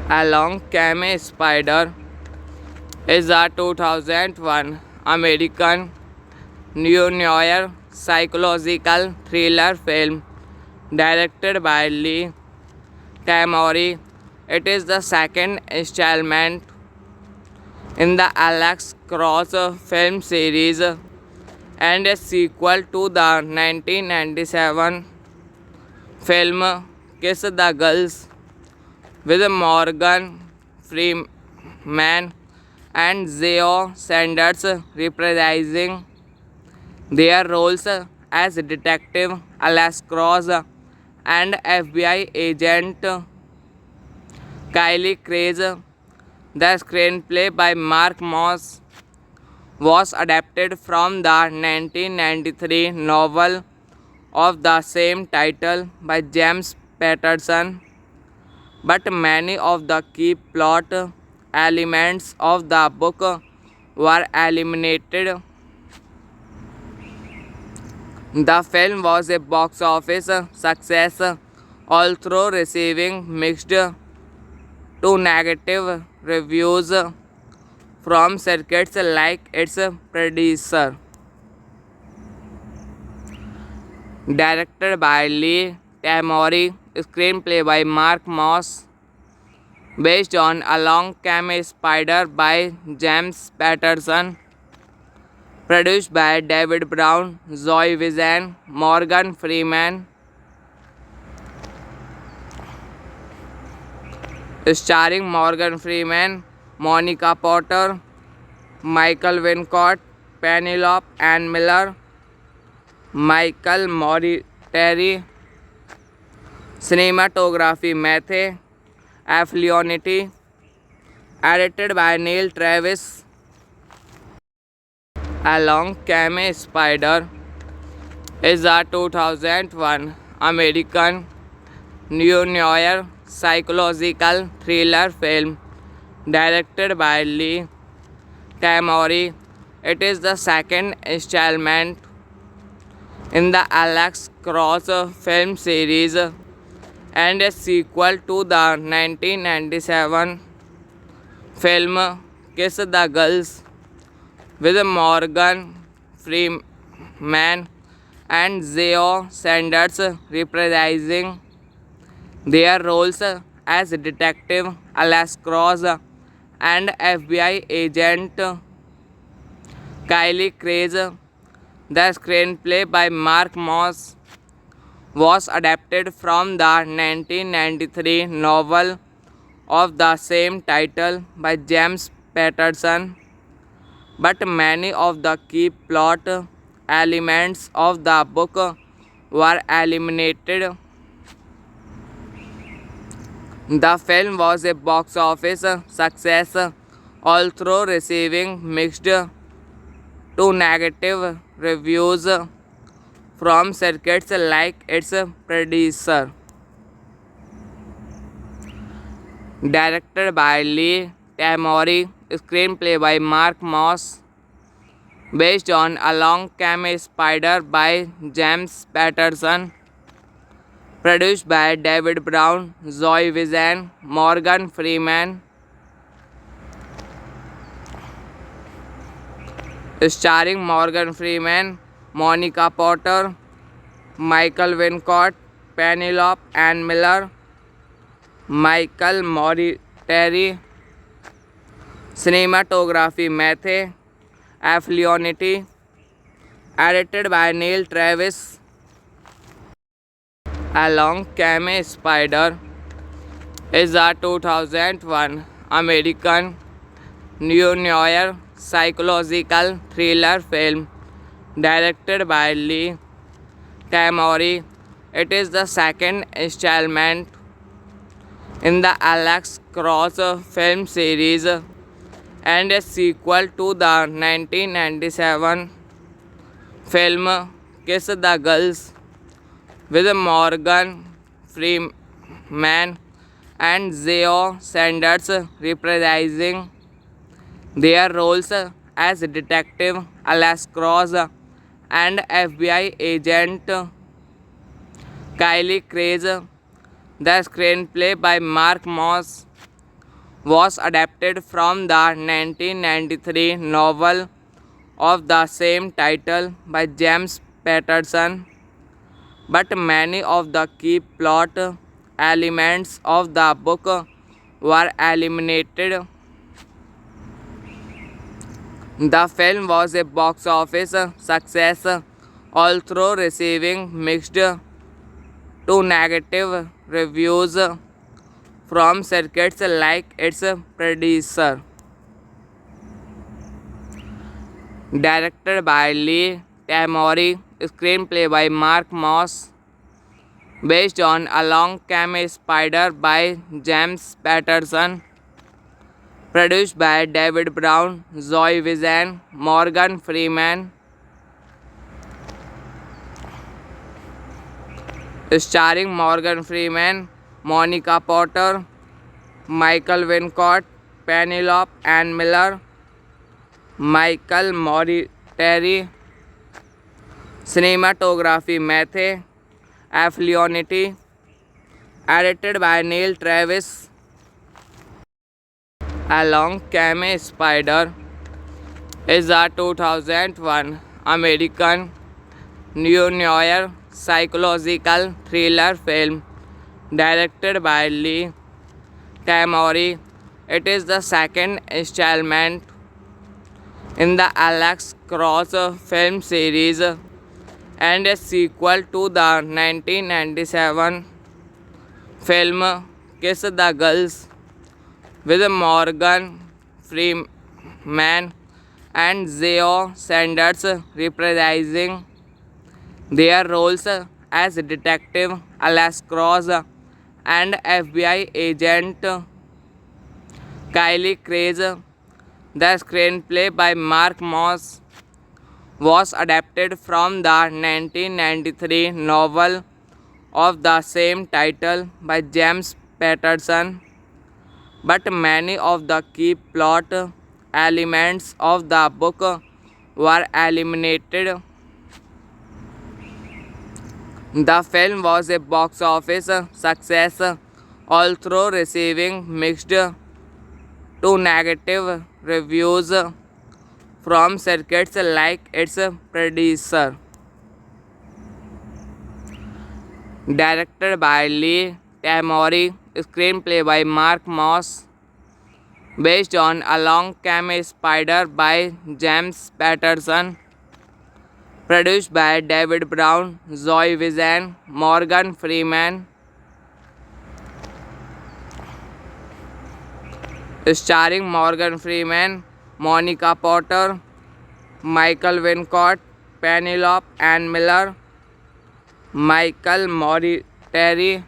Along Came a Spider is a 2001 American neo-noir psychological thriller film directed by Lee Tamori. It is the second installment in the Alex Cross film series and a sequel to the 1997 film Kiss the Girls with Morgan Freeman and Zeo Sanders reprising their roles as Detective Alex Cross and FBI agent Kylie Craze. The screenplay by Mark Moss was adapted from the 1993 novel of the same title by James Patterson, but many of the key plot elements of the book were eliminated. The film was a box office success, although receiving mixed to negative reviews from circuits like its predecessor. Directed by Lee Tamori, screenplay by Mark Moss, based on Along Came a Spider by James Patterson, produced by David Brown, Zoe Wizen, Morgan Freeman, starring Morgan Freeman, Monica Potter, Michael Wincott, Penelope Ann Miller, Michael Mortieri, cinematography Matthew F. Leonetti, edited by Neil Travis. Along Came a Spider is a 2001 American neo-noir psychological thriller film directed by Lee Tamori. It is the second installment in the Alex Cross film series and a sequel to the 1997 film Kiss the Girls with Morgan Freeman and Zeo Sanders reprising their roles as Detective Alex Cross and FBI agent Kylie Craze. The screenplay by Mark Moss was adapted from the 1993 novel of the same title by James Patterson, but many of the key plot elements of the book were eliminated. The film was a box office success, although receiving mixed to negative reviews from circuits like its predecessor. Directed by Lee Tamori, screenplay by Mark Moss, based on Along Came a Spider by James Patterson, produced by David Brown, Zoe Wizen, Morgan Freeman, starring Morgan Freeman, Monica Potter, Michael Wincott, Penelope Ann Miller, Michael Mortieri, cinematography Matthew F. Leonetti, edited by Neil Travis. Along Came a Spider is a 2001 American neo-noir psychological thriller film directed by Lee Tamori. It is the second installment in the Alex Cross film series and a sequel to the 1997 film Kiss the Girls with Morgan Freeman and Zeo Sanders reprising their roles as Detective Alex Cross and FBI agent Kylie Craze. The screenplay by Mark Moss was adapted from the 1993 novel of the same title by James Patterson, but many of the key plot elements of the book were eliminated. The film was a box office success, although receiving mixed to negative reviews from circuits like its predecessor. Directed by Lee Tamori, screenplay by Mark Moss, based on A Long Came a Spider by James Patterson, produced by David Brown, Zoe Wizen, Morgan Freeman, starring Morgan Freeman, Monica Potter, Michael Wincott, Penelope Ann Miller, Michael Mortieri, cinematography Matthew F. Leonetti, edited by Neil Travis. Along Came a Spider is a 2001 American neo-noir psychological thriller film directed by Lee Tamori. It is the second installment in the Alex Cross film series and a sequel to the 1997 film Kiss the Girls, with Morgan Freeman and Zeo Sanders reprising their roles as Detective Alex Cross and FBI agent Kylie Craze. The screenplay by Mark Moss was adapted from the 1993 novel of the same title by James Patterson, but many of the key plot elements of the book were eliminated. The film was a box office success, although receiving mixed to negative reviews from circuits like its predecessor. Directed by Lee Tamori, screenplay by Mark Moss, based on A Long Came a Spider by James Patterson, produced by David Brown, Zoe Wizen, Morgan Freeman, starring Morgan Freeman, Monica Potter, Michael Wincott, Penelope Ann Miller, Michael Mortieri,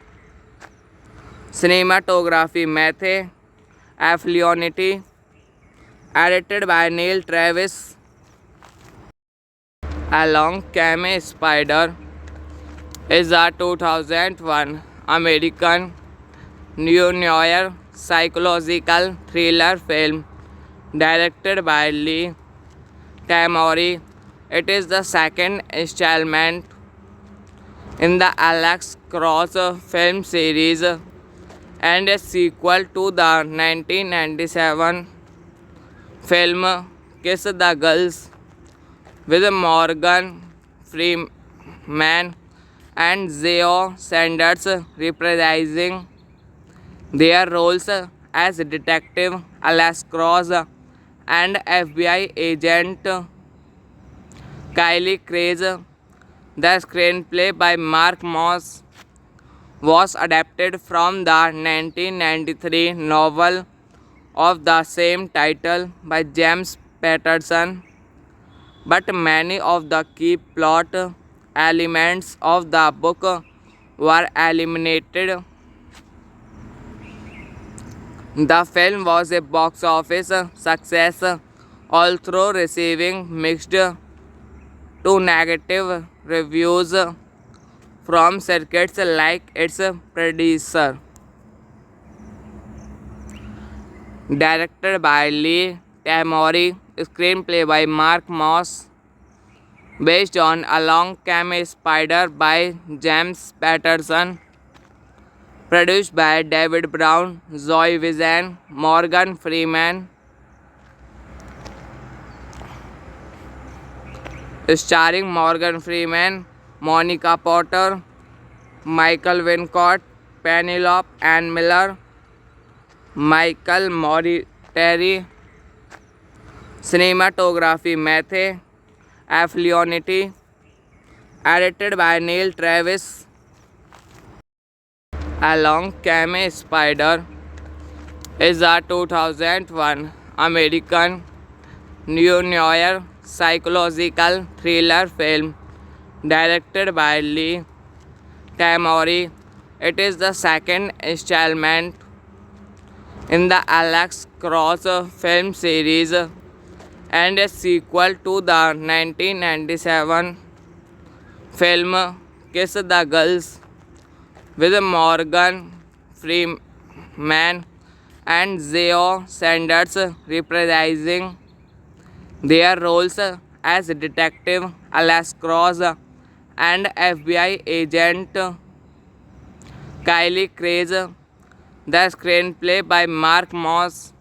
cinematography Matthew F. Leonetti, edited by Neil Travis. Along Came a Spider is a 2001 American neo-noir psychological thriller film directed by Lee Tamori. It is the second installment in the Alex Cross film series and a sequel to the 1997 film Kiss the Girls, with Morgan Freeman and Zeo Sanders reprising their roles as Detective Alex Cross and FBI agent Kylie Craze. The screenplay by Mark Moss was adapted from the 1993 novel of the same title by James Patterson, but many of the key plot elements of the book were eliminated. The film was a box office success, although receiving mixed to negative reviews from circuits like its predecessor. Directed by Lee Tamori, screenplay by Mark Moss, based on A Long Came a Spider by James Patterson, produced by David Brown, Zoe Wizen, Morgan Freeman, starring Morgan Freeman, Monica Potter, Michael Wincott, Penelope Ann Miller, Michael Mortieri, cinematography Matthew F. Leonetti, edited by Neil Travis, along Came Spider is a 2001 American neo-noir psychological thriller film directed by Lee Tamori. It is the second installment in the Alex Cross film series and a sequel to the 1997 film Kiss the Girls, with Morgan Freeman and Zeo Sanders reprising their roles as Detective Alex Cross and FBI agent Kylie Craze. The screenplay by Mark Moss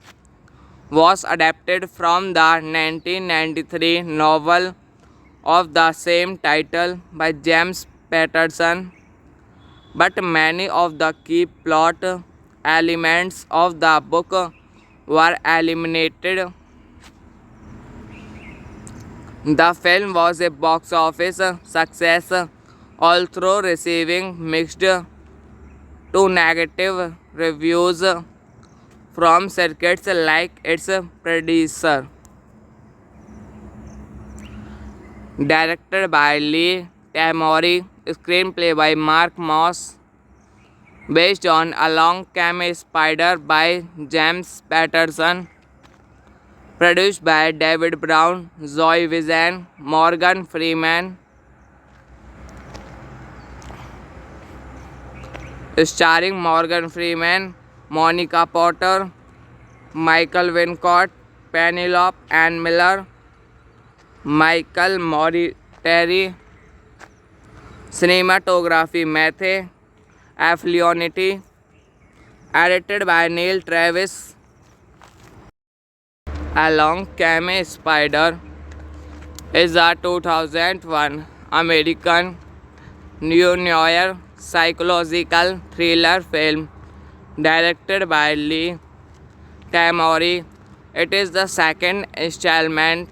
was adapted from the 1993 novel of the same title by James Patterson, but many of the key plot elements of the book were eliminated. The film was a box office success, although receiving mixed to negative reviews from circuits like its predecessor. Directed by Lee Tamori, screenplay by Mark Moss, based on Along Came a Spider by James Patterson, produced by David Brown, Zoe Wizen, Morgan Freeman, starring Morgan Freeman, Monica Potter, Michael Wincott, Penelope Ann Miller, Michael Mortieri, cinematography Matthew F. Leonetti, edited by Neil Travis, Along Came Spider is a 2001 American neo-noir psychological thriller film directed by Lee Tamori. It is the second installment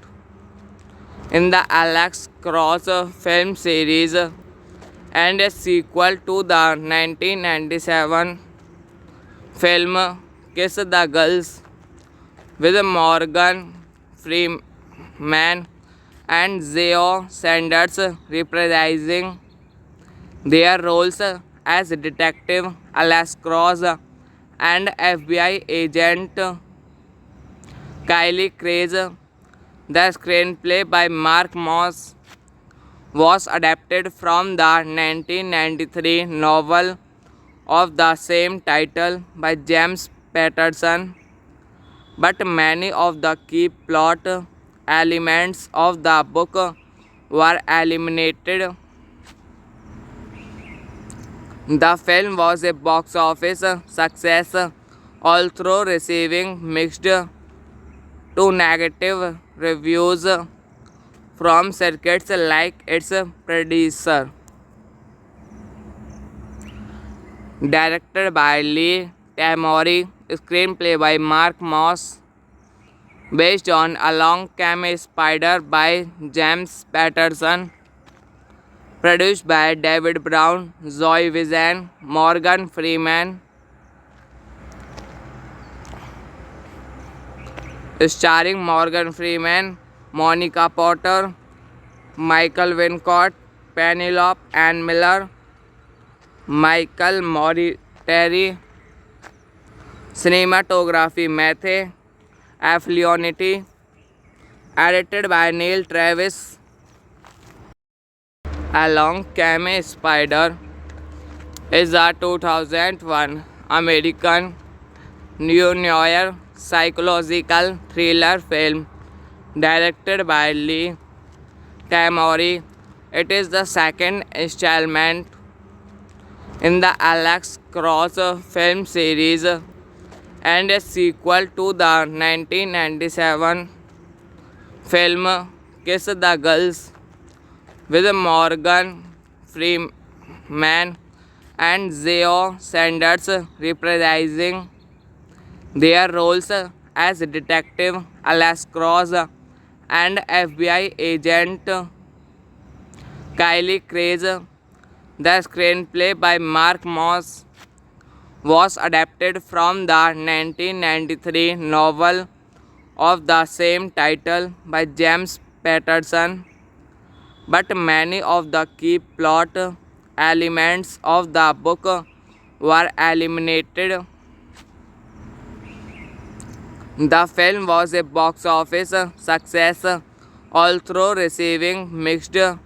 in the Alex Cross film series and a sequel to the 1997 film Kiss the Girls, with Morgan Freeman and Zeo Sanders reprising their roles as Detective Alex Cross and FBI agent Kylie Craze. The screenplay by Mark Moss was adapted from the 1993 novel of the same title by James Patterson, but many of the key plot elements of the book were eliminated. The film was a box office success, although receiving mixed to negative reviews from circuits like its predecessor. Directed by Lee Tamori, screenplay by Mark Moss, based on Along Came a Spider by James Patterson, produced by David Brown, Zoe Wizen, Morgan Freeman, starring Morgan Freeman, Monica Potter, Michael Wincott, Penelope Ann Miller, Michael Mortieri, cinematography Matthew F. Leonetti, edited by Neil Travis, Along Came a Spider is a 2001 American neo-noir psychological thriller film directed by Lee Tamori. It is the second installment in the Alex Cross film series and a sequel to the 1997 film Kiss the Girls with Morgan Freeman and Zeo Sanders reprising their roles as Detective Alex Cross and FBI agent Kylie Craze. The screenplay by Mark Moss was adapted from the 1993 novel of the same title by James Patterson, but many of the key plot elements of the book were eliminated. The film was a box office success, although receiving mixed to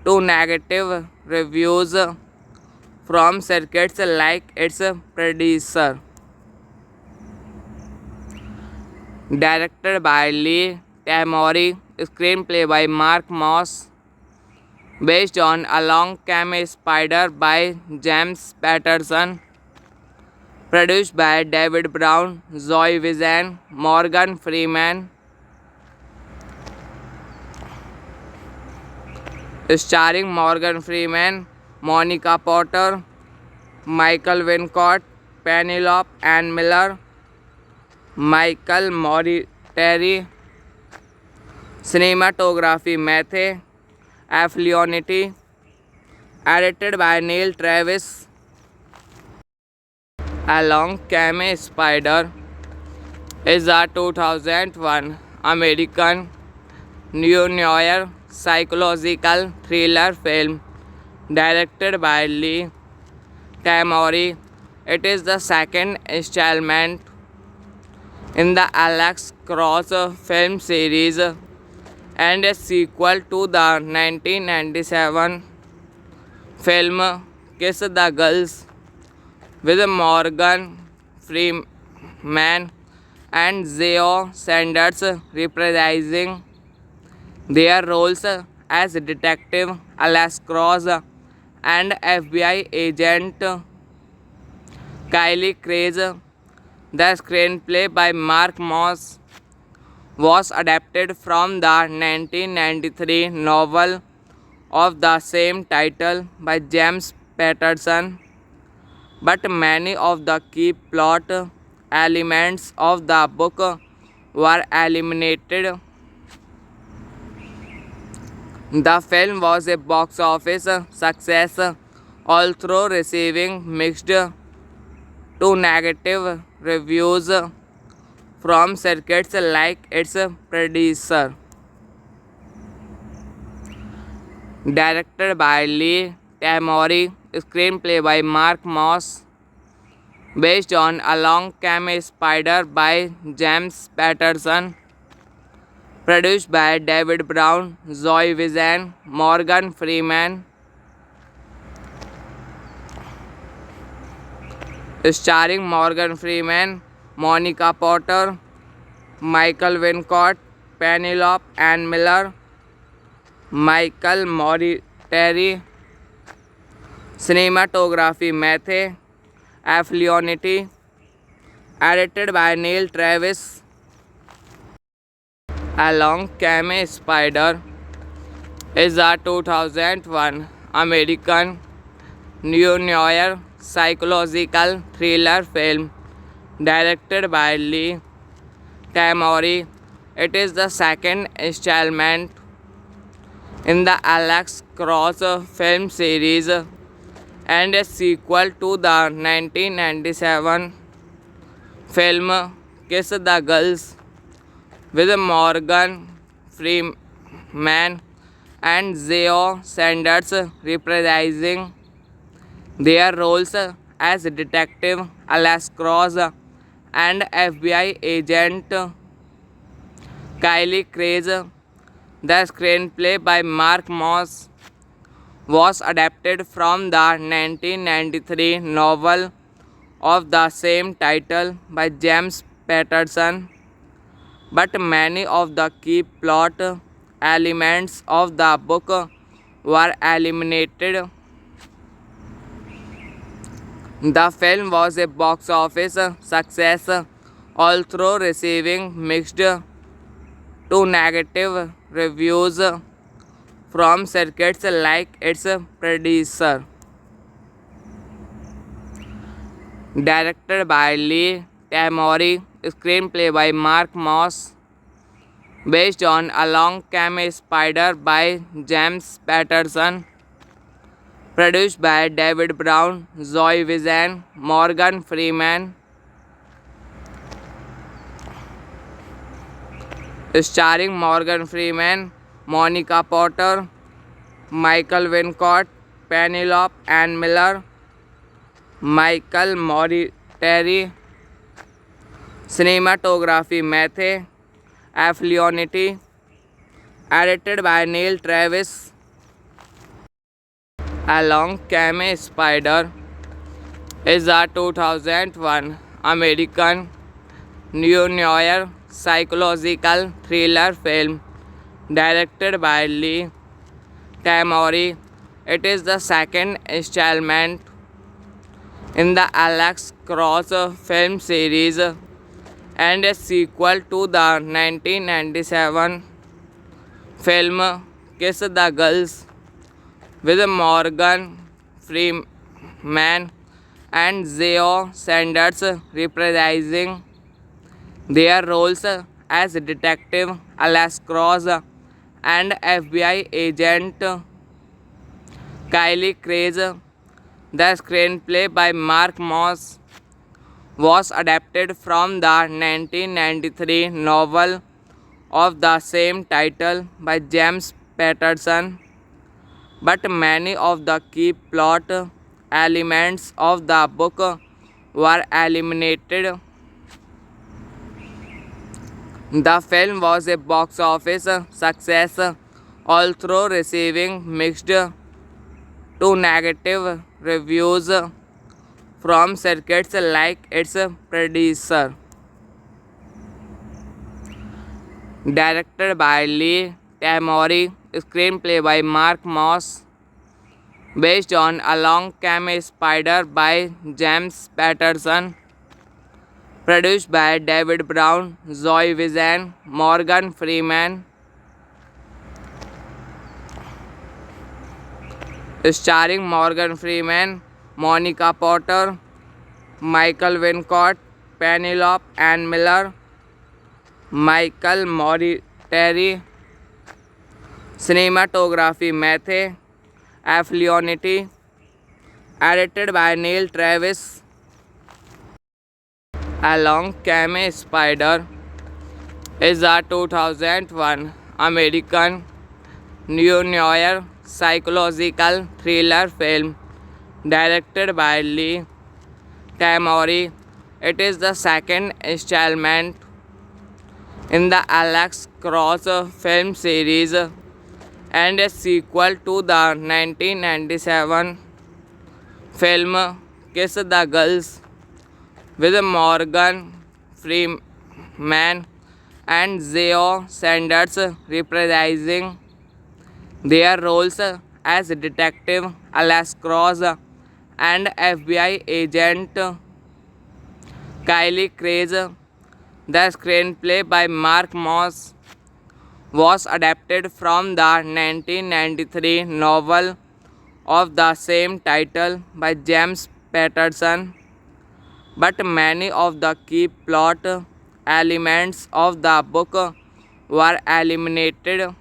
negative reviews from circuits like its predecessor. Directed by Lee Tamori, screenplay by Mark Moss, based on A Long Came a Spider by James Patterson, produced by David Brown, Zoe Wizen, Morgan Freeman, starring Morgan Freeman, Monica Potter, Michael Wincott, Penelope Ann Miller, Michael Mortieri, cinematography Matthew F. Leonetti, edited by Neil Travis. Along Came a Spider is a 2001 American neo-noir psychological thriller film directed by Lee Tamori. It is the second installment in the Alex Cross film series and a sequel to the 1997 film Kiss the Girls with Morgan Freeman and Zeo Sanders reprising their roles as Detective Alex Cross and FBI agent Kylie Craze. The screenplay by Mark Moss was adapted from the 1993 novel of the same title by James Patterson, but many of the key plot elements of the book were eliminated. The film was a box office success, although receiving mixed to negative reviews from circuits like its predecessor. Directed by Lee Tamori, screenplay by Mark Moss, based on A Long Came a Spider by James Patterson, produced by David Brown, Zoe Wizen, Morgan Freeman, starring Morgan Freeman, Monica Potter, Michael Wincott, Penelope Ann Miller, Michael Mortieri, cinematography Matthew F. Leonetti, edited by Neil Travis. Along Came a Spider is a 2001 American neo-noir psychological thriller film directed by Lee Tamori. It is the second installment in the Alex Cross film series and a sequel to the 1997 film Kiss the Girls with Morgan Freeman and Zeo Sanders reprising their roles as Detective Alex Cross and FBI agent Kylie Craze. The screenplay by Mark Moss was adapted from the 1993 novel of the same title by James Patterson, but many of the key plot elements of the book were eliminated. The film was a box office success, although receiving mixed to negative reviews from circuits like its predecessor. Directed by Lee Tamori, screenplay by Mark Moss, based on Along Came a Spider by James Patterson, produced by David Brown, Zoe Wizen, Morgan Freeman, starring Morgan Freeman, Monica Potter, Michael Wincott, Penelope Ann Miller, Michael Mortieri, cinematography Matthew F. Leonetti, edited by Neil Travis. Along Came a Spider is a 2001 American neo-noir psychological thriller film directed by Lee Tamori. It is the second installment in the Alex Cross film series and a sequel to the 1997 film Kiss the Girls, with Morgan Freeman and Zeo Sanders reprising their roles as Detective Alex Cross and FBI agent Kylie Craze. The screenplay by Mark Moss was adapted from the 1993 novel of the same title by James Patterson, but many of the key plot elements of the book were eliminated. The film was a box office success, although receiving mixed to negative reviews from circuits like its predecessor. Directed by Lee Tamori, screenplay by Mark Moss, based on Along Came a Spider by James Patterson, produced by David Brown, Zoe Wizen, Morgan Freeman, starring Morgan Freeman, Monica Potter, Michael Wincott, Penelope Ann Miller, Michael Mortieri, cinematography Matthew F. Leonetti, edited by Neil Travis. Along Came a Spider is a 2001 American neo-noir psychological thriller film directed by Lee Tamori. It is the second installment in the Alex Cross film series and a sequel to the 1997 film Kiss the Girls, with Morgan Freeman and Zeo Sanders reprising their roles as Detective Alex Cross and FBI agent Kylie Craze. The screenplay by Mark Moss was adapted from the 1993 novel of the same title by James Patterson, but many of the key plot elements of the book were eliminated.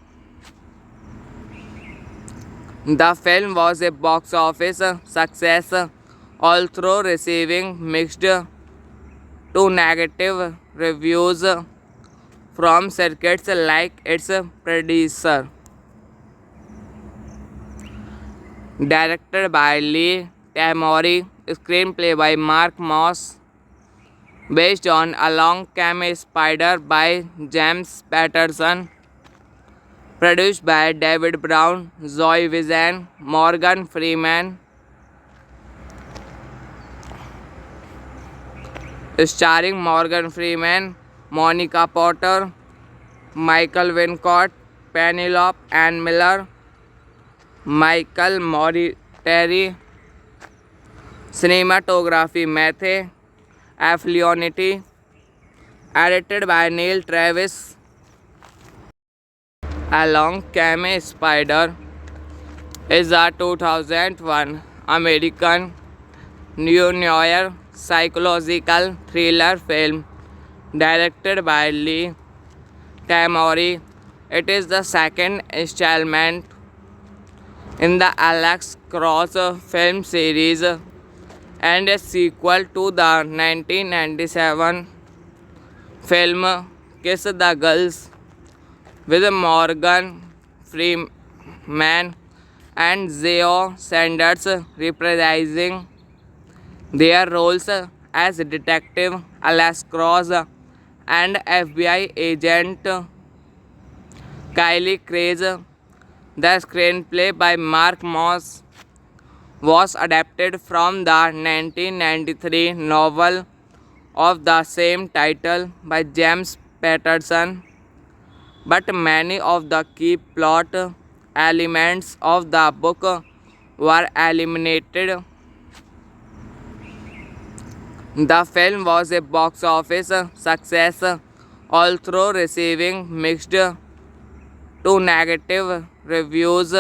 The film was a box office success, although receiving mixed to negative reviews from circuits like its predecessor. Directed by Lee Tamori, screenplay by Mark Moss, based on Along Came a Spider by James Patterson, produced by David Brown, Zoe Wizen, Morgan Freeman, starring Morgan Freeman, Monica Potter, Michael Wincott, Penelope Ann Miller, Michael Mortieri, Cinematography Matthew Affleonity. Edited by Neil Travis. Along Came Spider is a 2001 American neo-noir psychological thriller film directed by Lee Tamori. It is the second installment in the Alex Cross film series and a sequel to the 1997 film Kiss the Girls with Morgan Freeman and Zeo Sanders reprising their roles as Detective Alex Cross and FBI agent Kylie Craze. The screenplay by Mark Moss was adapted from the 1993 novel of the same title by James Patterson, but many of the key plot elements of the book were eliminated. The film was a box office success, although receiving mixed to negative reviews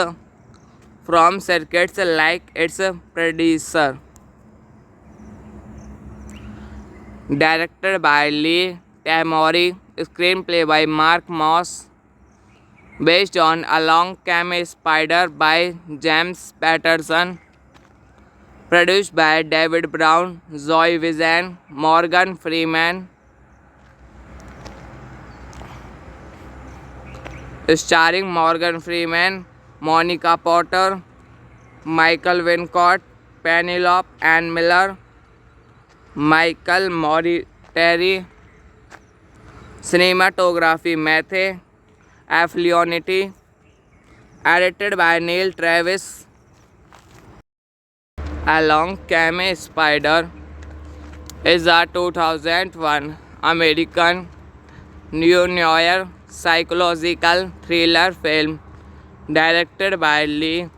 from circuits like its predecessor. Directed by Lee Tamori, screenplay by Mark Moss, based on Along Came a Spider by James Patterson, produced by David Brown, Zoe Wizen, Morgan Freeman, starring Morgan Freeman, Monica Potter, Michael Wincott, Penelope Ann Miller, Michael Mortieri. Cinematography Matthew Affleonity. Edited by Neil Travis. Along Came a Spider is a 2001 American neo-noir psychological thriller film directed by Lee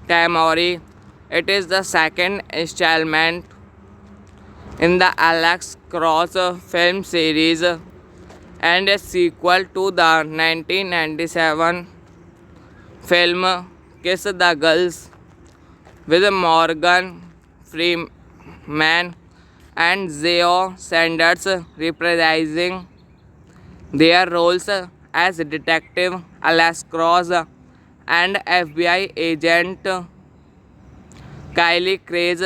Tamori. It is the second installment in the Alex Cross film series and a sequel to the 1997 film Kiss the Girls with Morgan Freeman and Zeo Sanders reprising their roles as Detective Alex Cross and FBI agent Kylie Craze.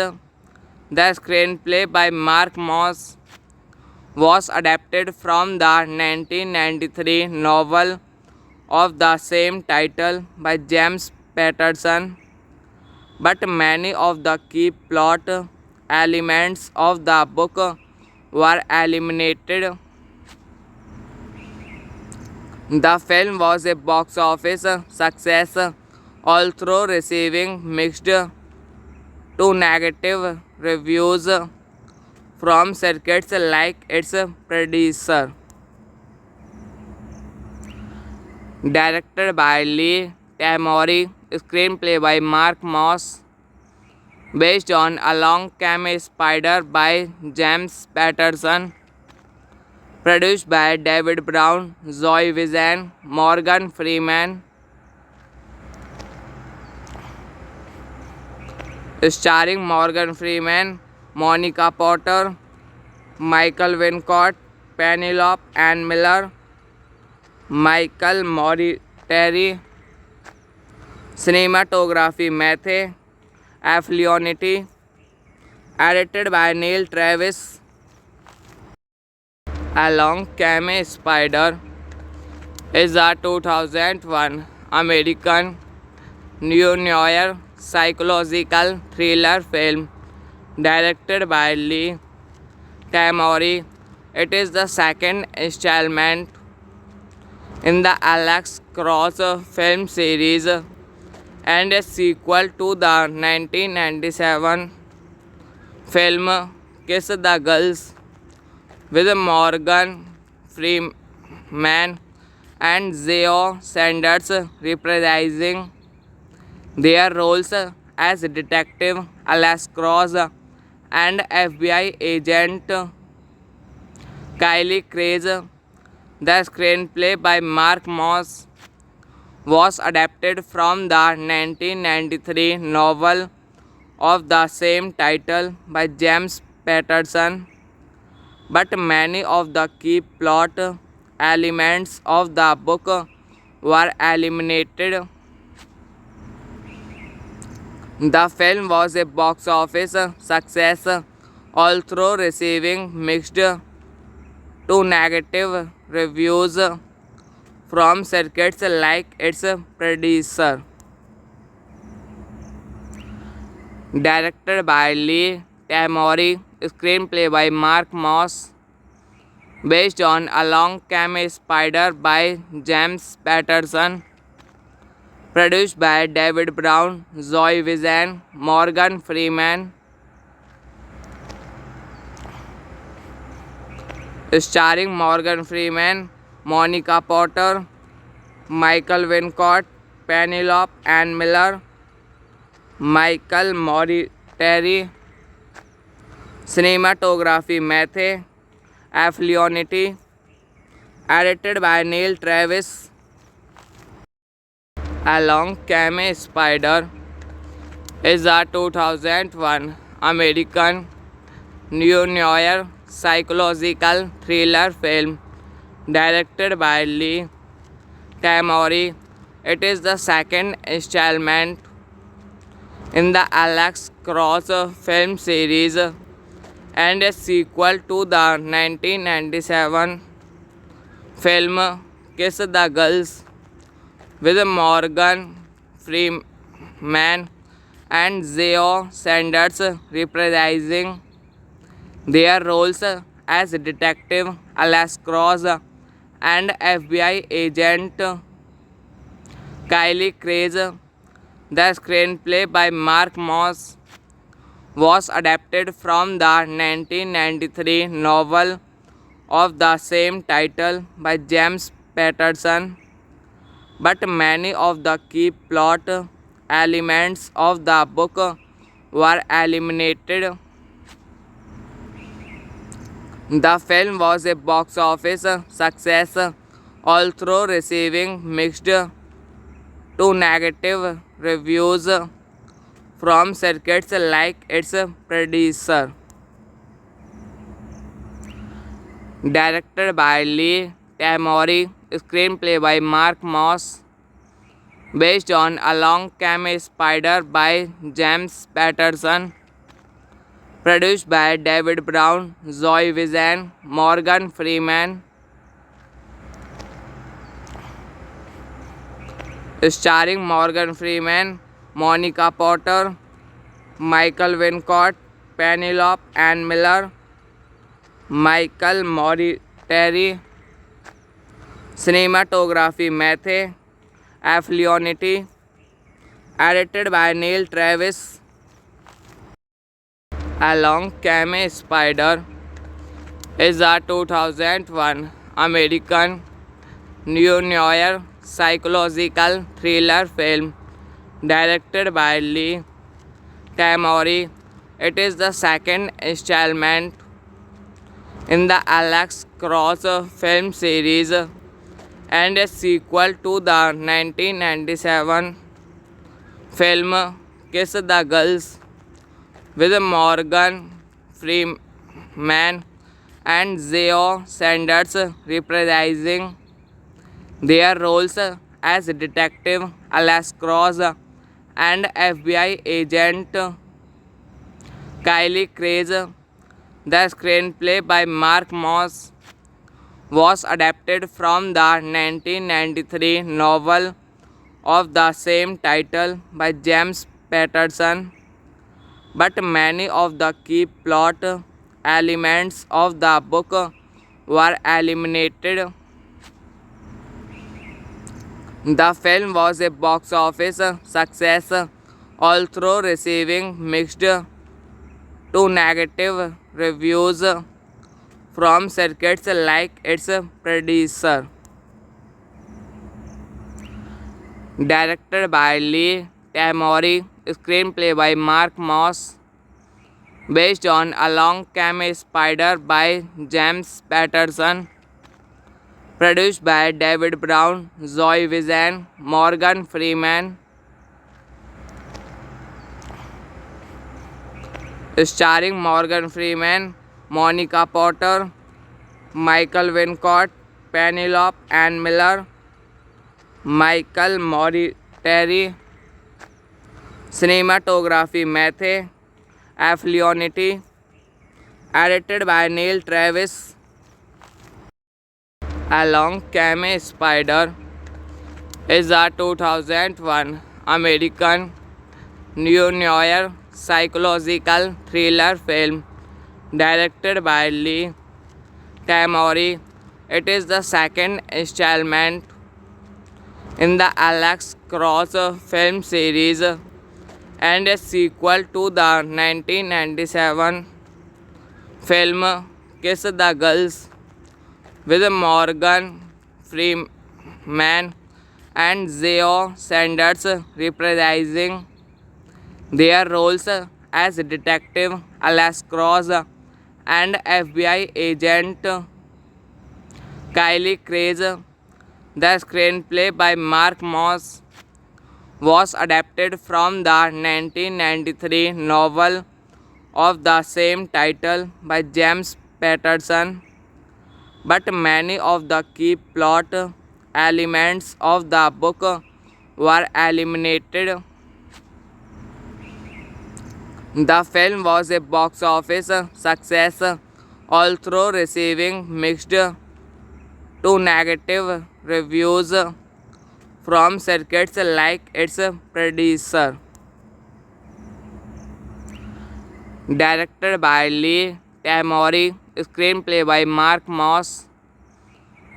The screenplay by Mark Moss was adapted from the 1993 novel of the same title by James Patterson, but many of the key plot elements of the book were eliminated. The film was a box office success, although receiving mixed to negative reviews from circuits like its predecessor. Directed by Lee Tamori, screenplay by Mark Moss, based on Along Came a Spider by James Patterson, produced by David Brown, Zoe Wizen, Morgan Freeman, starring Morgan Freeman, Monica Potter, Michael Wincott, Penelope Ann Miller, Michael Mortieri. Cinematography Matthew Affleonity. Edited by Neil Travis. Along Came a Spider is a 2001 American neo-noir psychological thriller film directed by Lee Tamori. It is the second installment in the Alex Cross film series and a sequel to the 1997 film Kiss the Girls with Morgan Freeman and Zeo Sanders reprising their roles as Detective Alex Cross and FBI agent Kylie Craze. The screenplay by Mark Moss was adapted from the 1993 novel of the same title by James Patterson, but many of the key plot elements of the book were eliminated. The film was a box office success, although receiving mixed to negative reviews from circuits like its predecessor. Directed by Lee Tamori, screenplay by Mark Moss, based on Along Came a Spider by James Patterson, produced by David Brown, Zoe Wizen, Morgan Freeman, starring Morgan Freeman, Monica Potter, Michael Wincott, Penelope Ann Miller, Michael Mortieri. Cinematography Matthew F. Leonetti. Edited by Neil Travis. Along Came a Spider is a 2001 American neo-noir psychological thriller film directed by Lee Tamori. It is the second installment in the Alex Cross film series and a sequel to the 1997 film Kiss the Girls, with Morgan Freeman and Zoe Sanders reprising their roles as Detective Alex Cross and FBI agent Kylie Craze. The screenplay by Mark Moss was adapted from the 1993 novel of the same title by James Patterson, but many of the key plot elements of the book were eliminated. The film was a box office success, although receiving mixed to negative reviews from circuits like its predecessor. Directed by Lee Tamori, screenplay by Mark Moss, based on Along Came a Spider by James Patterson, produced by David Brown, Zoe Wizen, Morgan Freeman, starring Morgan Freeman, Monica Potter, Michael Wincott, Penelope Ann Miller, Michael Mortieri. Cinematography Matthew F. Leonetti. Edited by Neil Travis. Along Came a Spider is a 2001 American neo-noir psychological thriller film directed by Lee Tamori. It is the second installment in the Alex Cross film series and a sequel to the 1997 film Kiss the Girls, with Morgan Freeman and Zoe Sanders reprising their roles as Detective Alex Cross and FBI agent Kylie Craze. The screenplay by Mark Moss was adapted from the 1993 novel of the same title by James Patterson, but many of the key plot elements of the book were eliminated. The film was a box office success, although receiving mixed to negative reviews from circuits like its predecessor. Directed by Lee Tamori, screenplay by Mark Moss, based on Along Came a Spider by James Patterson, produced by David Brown, Zoe Wizen, Morgan Freeman, starring Morgan Freeman, Monica Potter, Michael Wincott, Penelope Ann Miller, Michael Mortieri, cinematography Matthew F. Leonetti, edited by Neil Travis. Along Came a Spider is a 2001 American neo-noir psychological thriller film directed by Lee Tamori. It is the second installment in the Alex Cross film series and a sequel to the 1997 film Kiss the Girls, with Morgan Freeman and Zoe Sanders reprising their roles as Detective Alex Cross and FBI agent Kylie Craze. The screenplay by Mark Moss was adapted from the 1993 novel of the same title by James Patterson, but many of the key plot elements of the book were eliminated. The film was a box office success, although receiving mixed to negative reviews from circuits like its predecessor. Directed by Lee Tamori, screenplay by Mark Moss,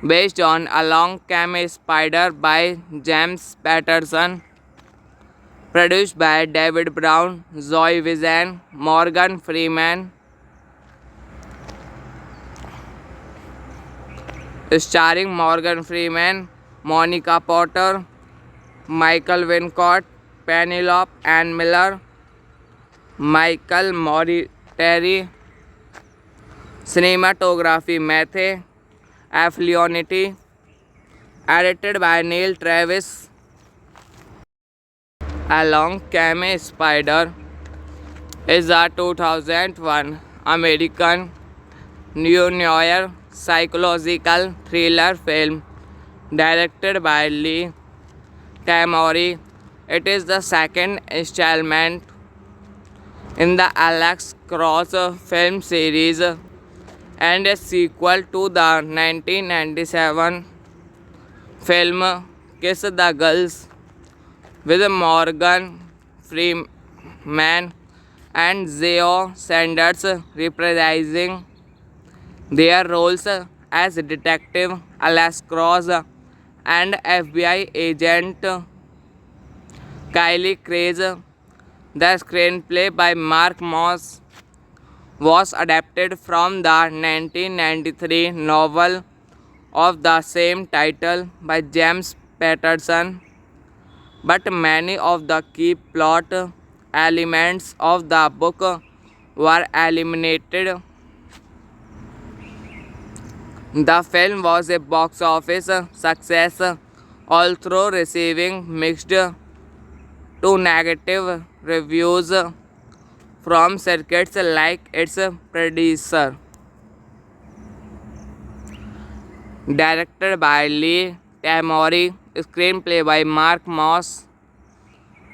based on Along Came a Spider by James Patterson, produced by David Brown, Zoe Wizen, Morgan Freeman, starring Morgan Freeman, Monica Potter, Michael Wincott, Penelope Ann Miller, Michael Mortieri, cinematography Matthew F. Leonetti, edited by Neil Travis. Along Came a Spider is a 2001 American neo-noir psychological thriller film directed by Lee Tamori. It is the second installment in the Alex Cross film series and a sequel to the 1997 film Kiss the Girls, with Morgan Freeman and Zoe Sanders reprising their roles as Detective Alex Cross and FBI agent Kylie Craze. The screenplay by Mark Moss was adapted from the 1993 novel of the same title by James Patterson, but many of the key plot elements of the book were eliminated. The film was a box office success, although receiving mixed to negative reviews from circuits like its predecessor. Directed by Lee Tamori, screenplay by Mark Moss,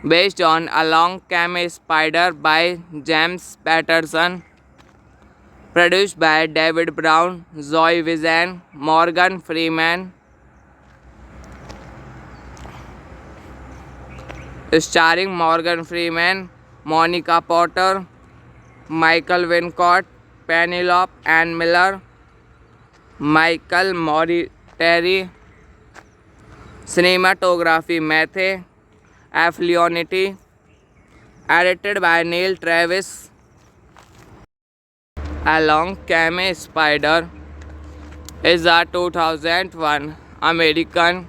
based on Along Came a Spider by James Patterson, produced by David Brown, Zoe Wizen, Morgan Freeman, starring Morgan Freeman, Monica Potter, Michael Wincott, Penelope Ann Miller, Michael Mortieri, cinematography Matthew F. Leonetti, edited by Neil Travis. Along Came a Spider is a 2001 American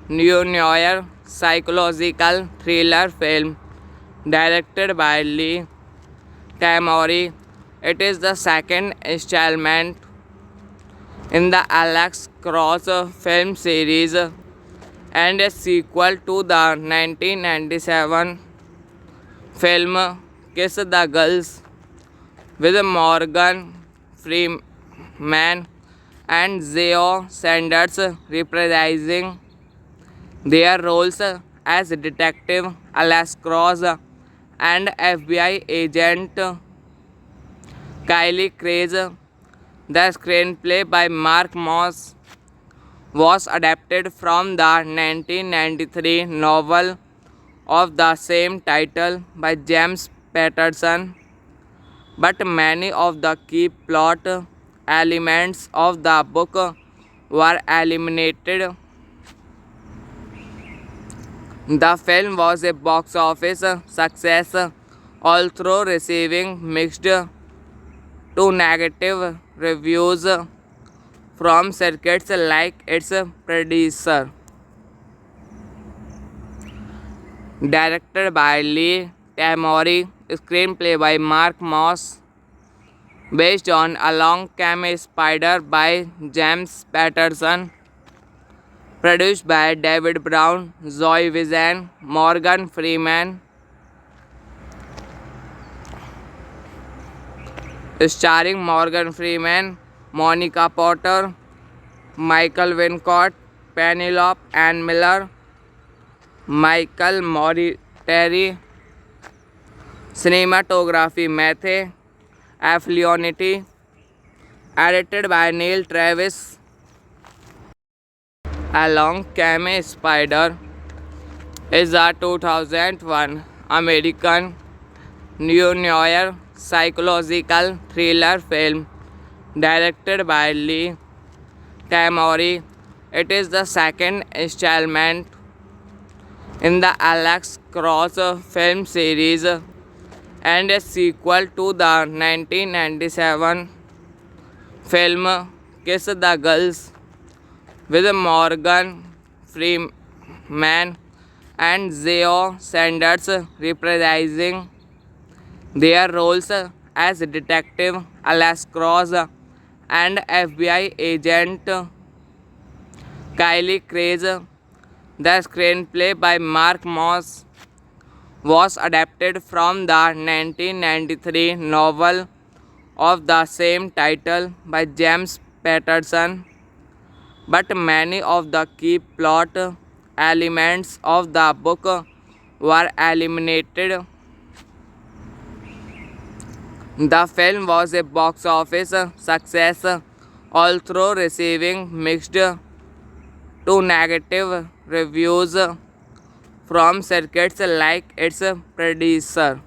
neo-noir psychological thriller film directed by Lee Tamori. It is the second installment in the Alex Cross film series and a sequel to the 1997 film Kiss the Girls with Morgan Freeman and Zeo Sanders reprising their roles as Detective Alex Cross and FBI agent Kylie Craze. The screenplay by Mark Moss was adapted from the 1993 novel of the same title by James Patterson, but many of the key plot elements of the book were eliminated. The film was a box office success, although receiving mixed to negative reviews from circuits like its predecessor. Directed by Lee Tamori, screenplay by Mark Moss, based on Along Came a Spider by James Patterson, produced by David Brown, Zoe Wizen, Morgan Freeman, starring Morgan Freeman, Monica Potter, Michael Wincott, Penelope Ann Miller, Michael Mortieri, cinematography Matthew F. Leonetti, edited by Neil Travis. Along Came a Spider is a 2001 American neo-noir psychological thriller film directed by Lee Tamori. It is the second installment in the Alex Cross film series and a sequel to the 1997 film Kiss the Girls with Morgan Freeman and Zeo Sanders reprising their roles as Detective Alex Cross and FBI agent Kylie Craze. The screenplay by Mark Moss was adapted from the 1993 novel of the same title by James Patterson, but many of the key plot elements of the book were eliminated. The film was a box office success, although receiving mixed to negative reviews from circuits like its predecessor.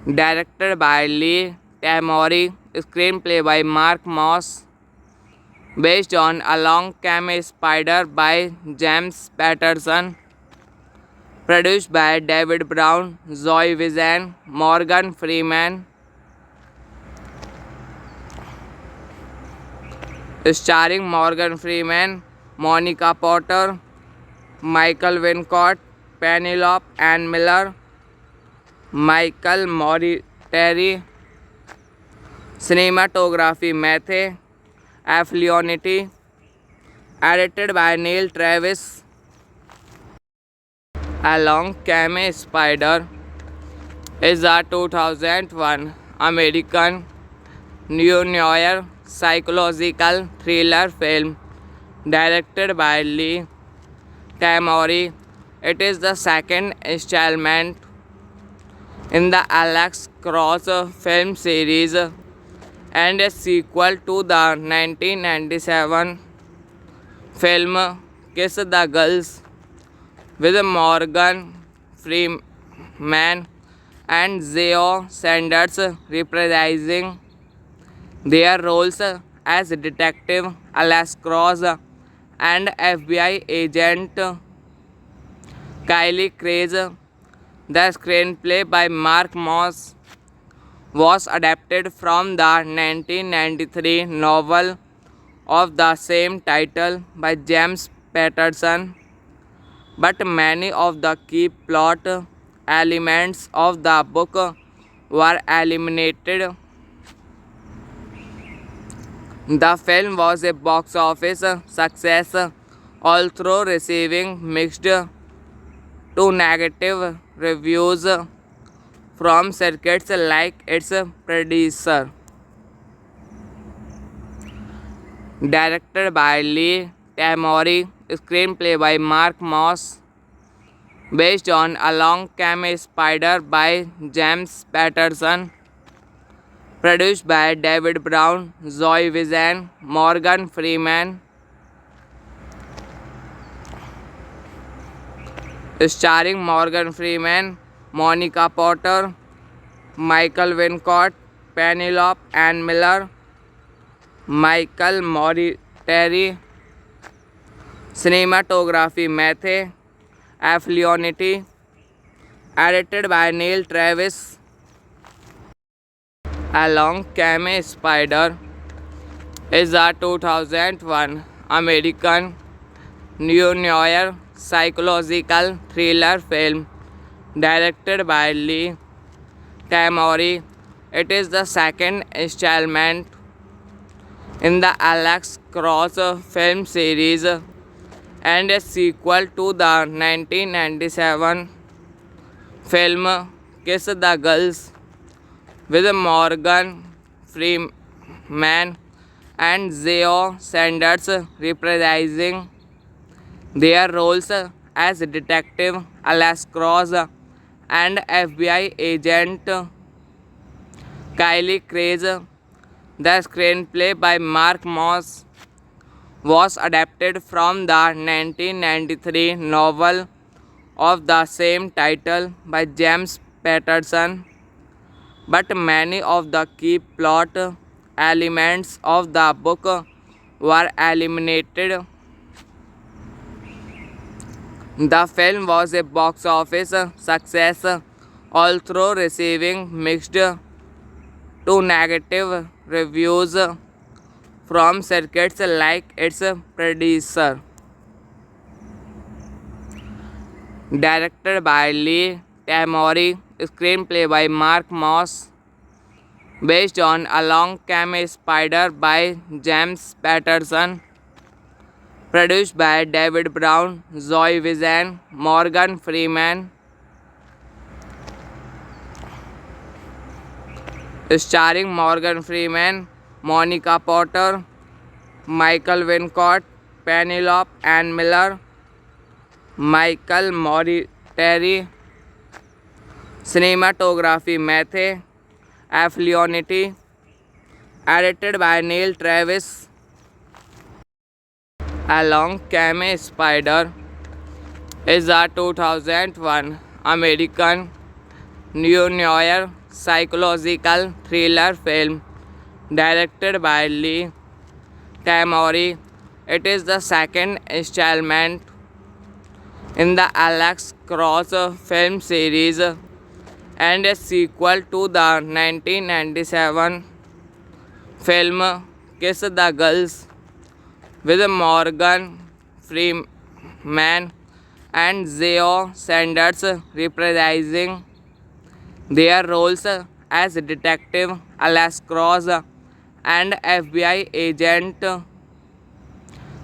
Directed by Lee Tamori, screenplay by Mark Moss, based on Along Came a Spider by James Patterson, produced by David Brown, Zoe Wizen, Morgan Freeman, starring Morgan Freeman, Monica Potter, Michael Wincott, Penelope Ann Miller, Michael Mortieri, cinematography Matthew F. Leonetti, edited by Neil Travis. Along Came a Spider is a 2001 American neo-noir psychological thriller film directed by Lee Tamori. It is the second installment in the Alex Cross film series and a sequel to the 1997 film Kiss the Girls with Morgan Freeman and Zeo Sanders reprising their roles as Detective Alex Cross and FBI agent Kylie Craze. The screenplay by Mark Moss was adapted from the 1993 novel of the same title by James Patterson, but many of the key plot elements of the book were eliminated. The film was a box office success, although receiving mixed to negative reviews from circuits like its predecessor. Directed by Lee Tamori, screenplay by Mark Moss, based on A Long Came a Spider by James Patterson, produced by David Brown, Zoe Wizen, Morgan Freeman, starring Morgan Freeman, Monica Potter, Michael Wincott, Penelope Ann Miller, Michael Mortieri. Cinematography Matthew F. Leonetti. Edited by Neil Travis. A Long Came a Spider is a 2001 American neo-noir psychological thriller film directed by Lee Tamori. It is the second installment in the Alex Cross film series and a sequel to the 1997 film Kiss the Girls, with Morgan Freeman and Zoe Sanders reprising their roles as Detective Alex Cross and FBI agent Kylie Craze. The screenplay by Mark Moss was adapted from the 1993 novel of the same title by James Patterson, but many of the key plot elements of the book were eliminated. The film was a box office success, although receiving mixed to negative reviews from circuits like its predecessor. Directed by Lee Tamori, screenplay by Mark Moss, based on A Long Came a Spider by James Patterson, produced by David Brown, Zoe Wizen, Morgan Freeman, starring Morgan Freeman, Monica Potter, Michael Wincott, Penelope Ann Miller, Michael Mortieri. Cinematography Matthew F. Leonetti. Edited by Neil Travis. A Long Came a Spider is a 2001 American neo-noir psychological thriller film directed by Lee Tamori. It is the second installment in the Alex Cross film series and a sequel to the 1997 film Kiss the Girls, with Morgan Freeman and Zoe Sanders reprising their roles as Detective Alex Cross and FBI agent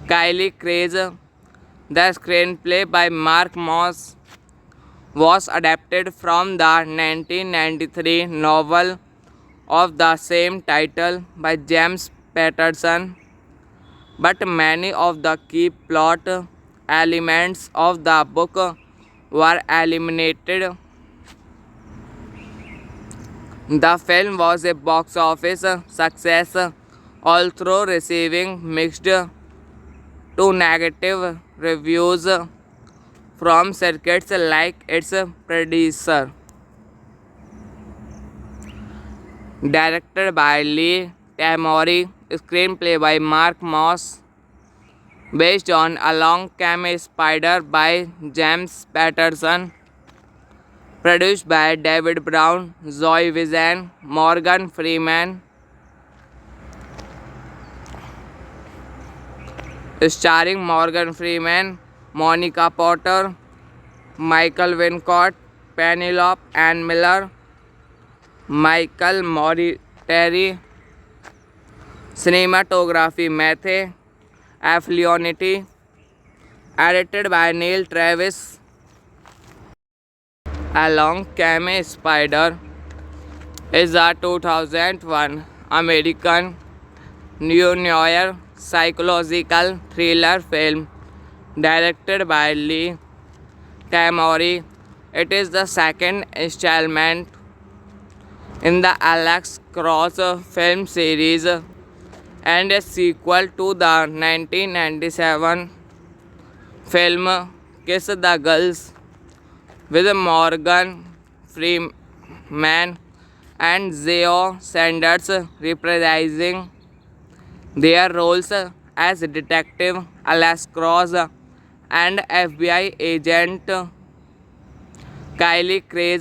Kylie Craze. The screenplay by Mark Moss was adapted from the 1993 novel of the same title by James Patterson, but many of the key plot elements of the book were eliminated. The film was a box office success, although receiving mixed to negative reviews from circuits like its predecessor. Directed by Lee Tamori, screenplay by Mark Moss, based on A Long Came a Spider by James Patterson, produced by David Brown, Zoe Wizen, Morgan Freeman, starring Morgan Freeman, Monica Potter, Michael Wincott, Penelope Ann Miller, Michael Mortieri. Cinematography Matthew F. Leonetti. Edited by Neil Travis. Along Came Spider is a 2001 American neo-noir psychological thriller film directed by Lee Tamori. It is the second installment in the Alex Cross film series and a sequel to the 1997 film Kiss the Girls, with Morgan Freeman and Zeo Sanders reprising their roles as Detective Alex Cross and FBI agent Kylie Craig.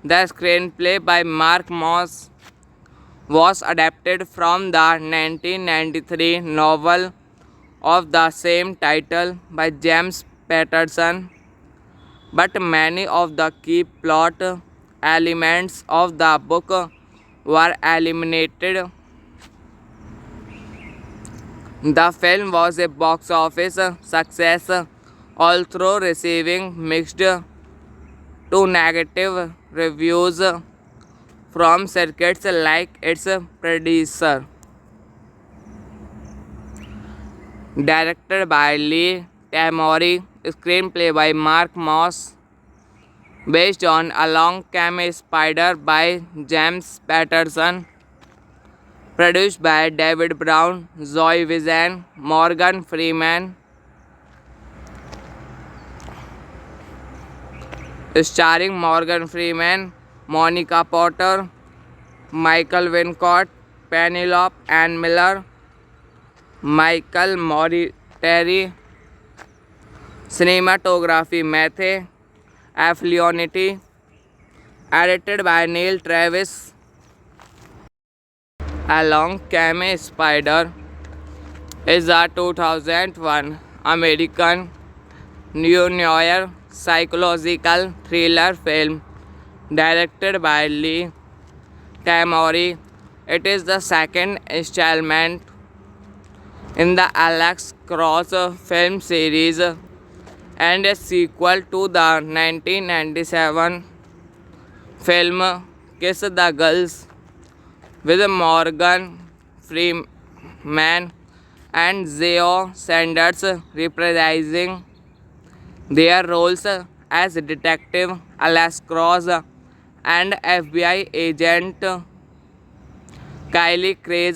The screenplay by Mark Moss was adapted from the 1993 novel of the same title by James Patterson, but many of the key plot elements of the book were eliminated. The film was a box office success, although receiving mixed to negative reviews from circuits like its predecessor. Directed by Lee Tamori, screenplay by Mark Moss, based on Along Came a Spider by James Patterson, produced by David Brown, Zoe Wizen, Morgan Freeman, starring Morgan Freeman, Monica Potter, Michael Wincott, Penelope Ann Miller, Michael Mortieri. Cinematography Matthew F. Leonetti. Edited by Neil Travis. Along Came a Spider is a 2001 American neo-noir psychological thriller film directed by Lee Tamori. It is the second installment in the Alex Cross film series and a sequel to the 1997 film Kiss the Girls, with Morgan Freeman and Zeo Sanders reprising their roles as Detective Alex Cross and FBI agent Kylie Craig.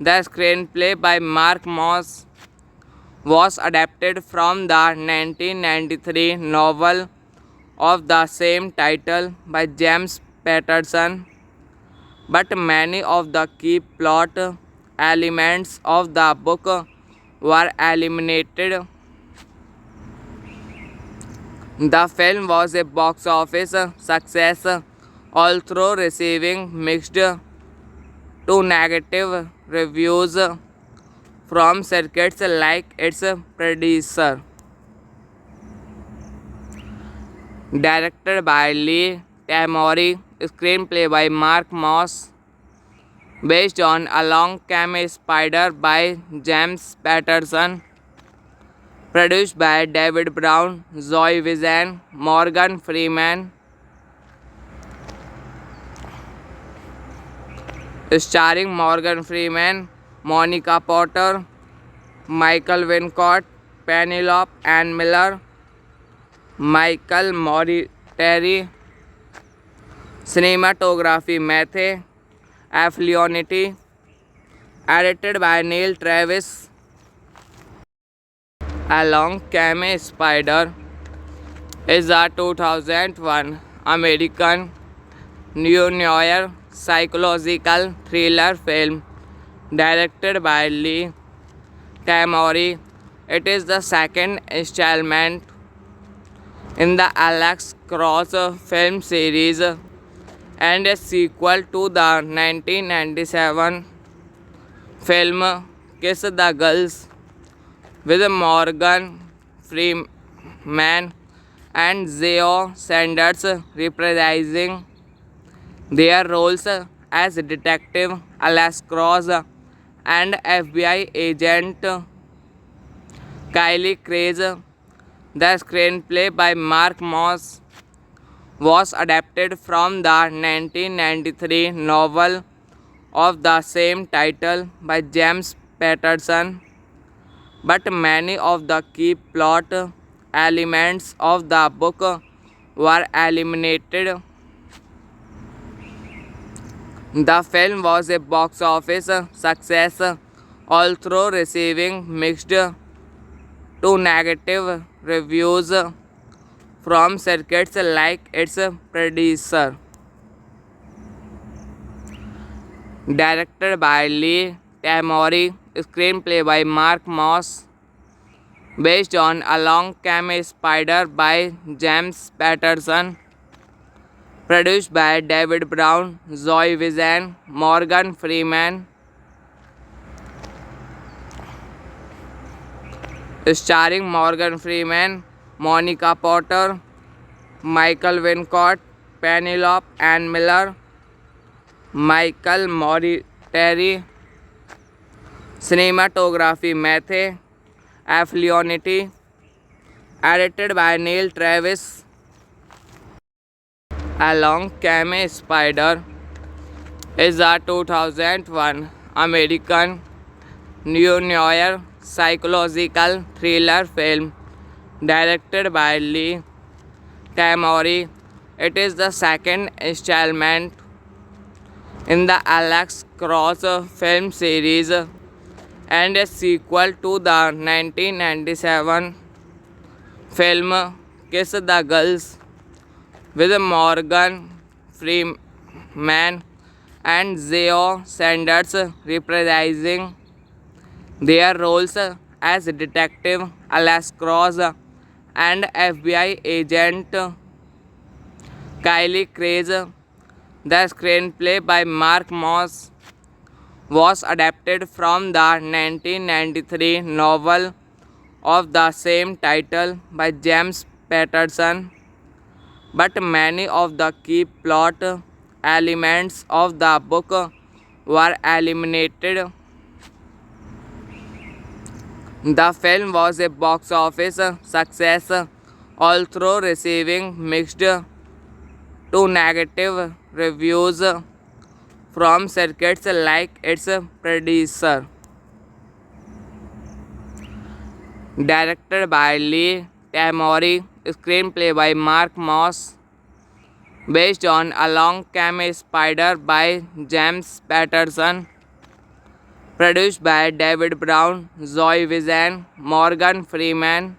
The screenplay by Mark Moss was adapted from the 1993 novel of the same title by James Patterson, but many of the key plot elements of the book were eliminated. The film was a box office success, although receiving mixed to negative reviews from circuits like its predecessor. Directed by Lee Tamori, screenplay by Mark Moss, based on Along Came a Spider by James Patterson, produced by David Brown, Zoe Wizen, Morgan Freeman, starring Morgan Freeman, Monica Potter, Michael Wincott, Penelope Ann Miller, Michael Mortieri. Cinematography Matthew F. Leonetti. Edited by Neil Travis. Along Came a Spider is a 2001 American neo-noir psychological thriller film directed by Lee Tamori. It is the second installment in the Alex Cross film series and a sequel to the 1997 film Kiss the Girls, with Morgan Freeman and Zoe Sanders reprising their roles as Detective Alex Cross and FBI agent Kylie Craze. The screenplay by Mark Moss was adapted from the 1993 novel of the same title by James Patterson, but many of the key plot elements of the book were eliminated. The film was a box office success, although receiving mixed to negative reviews from circuits like its predecessor. Directed by Lee Tamori, screenplay by Mark Moss, based on A Long Came a Spider by James Patterson, produced by David Brown, Zoe Wizen, Morgan Freeman, starring Morgan Freeman, Monica Potter, Michael Wincott, Penelope Ann Miller, Michael Mortieri, cinematography Matthew F. Leonetti, edited by Neil Travis. A Long Came a Spider is a 2001 American neo-noir psychological thriller film directed by Lee Tamori. It is the second installment in the Alex Cross film series and a sequel to the 1997 film Kiss the Girls, with Morgan Freeman and Zoe Sanders reprising their roles as Detective Alex Cross and FBI agent Kylie Craze. The screenplay by Mark Moss was adapted from the 1993 novel of the same title by James Patterson, but many of the key plot elements of the book were eliminated. The film was a box office success, although receiving mixed to negative reviews from circuits like its predecessor. Directed by Lee Tamori, screenplay by Mark Moss, based on A Long Came a Spider by James Patterson, produced by David Brown, Zoe Wizen, Morgan Freeman,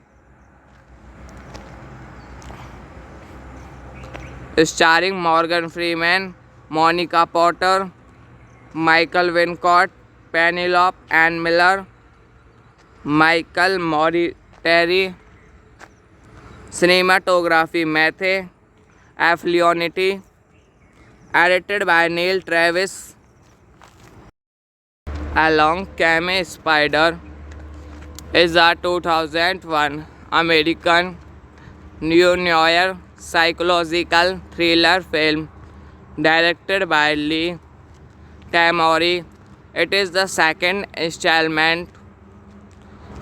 starring Morgan Freeman, Monica Potter, Michael Wincott, Penelope Ann Miller, Michael Mortieri, cinematography Matthew F. Leonetti, edited by Neil Travis. A Long Came a Spider is a 2001 American neo-noir psychological thriller film directed by Lee Tamori. It is the second installment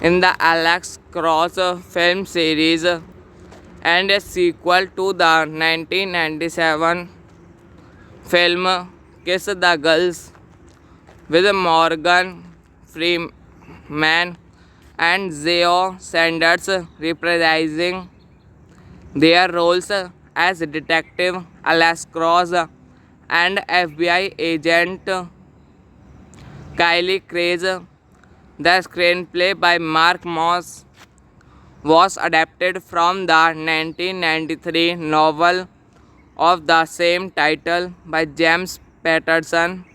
in the Alex Cross film series and a sequel to the 1997 film Kiss the Girls, with Morgan Freeman and Zoe Sanders reprising their roles as Detective Alex Cross and FBI agent Kylie Craze. The screenplay by Mark Moss was adapted from the 1993 novel of the same title by James Patterson,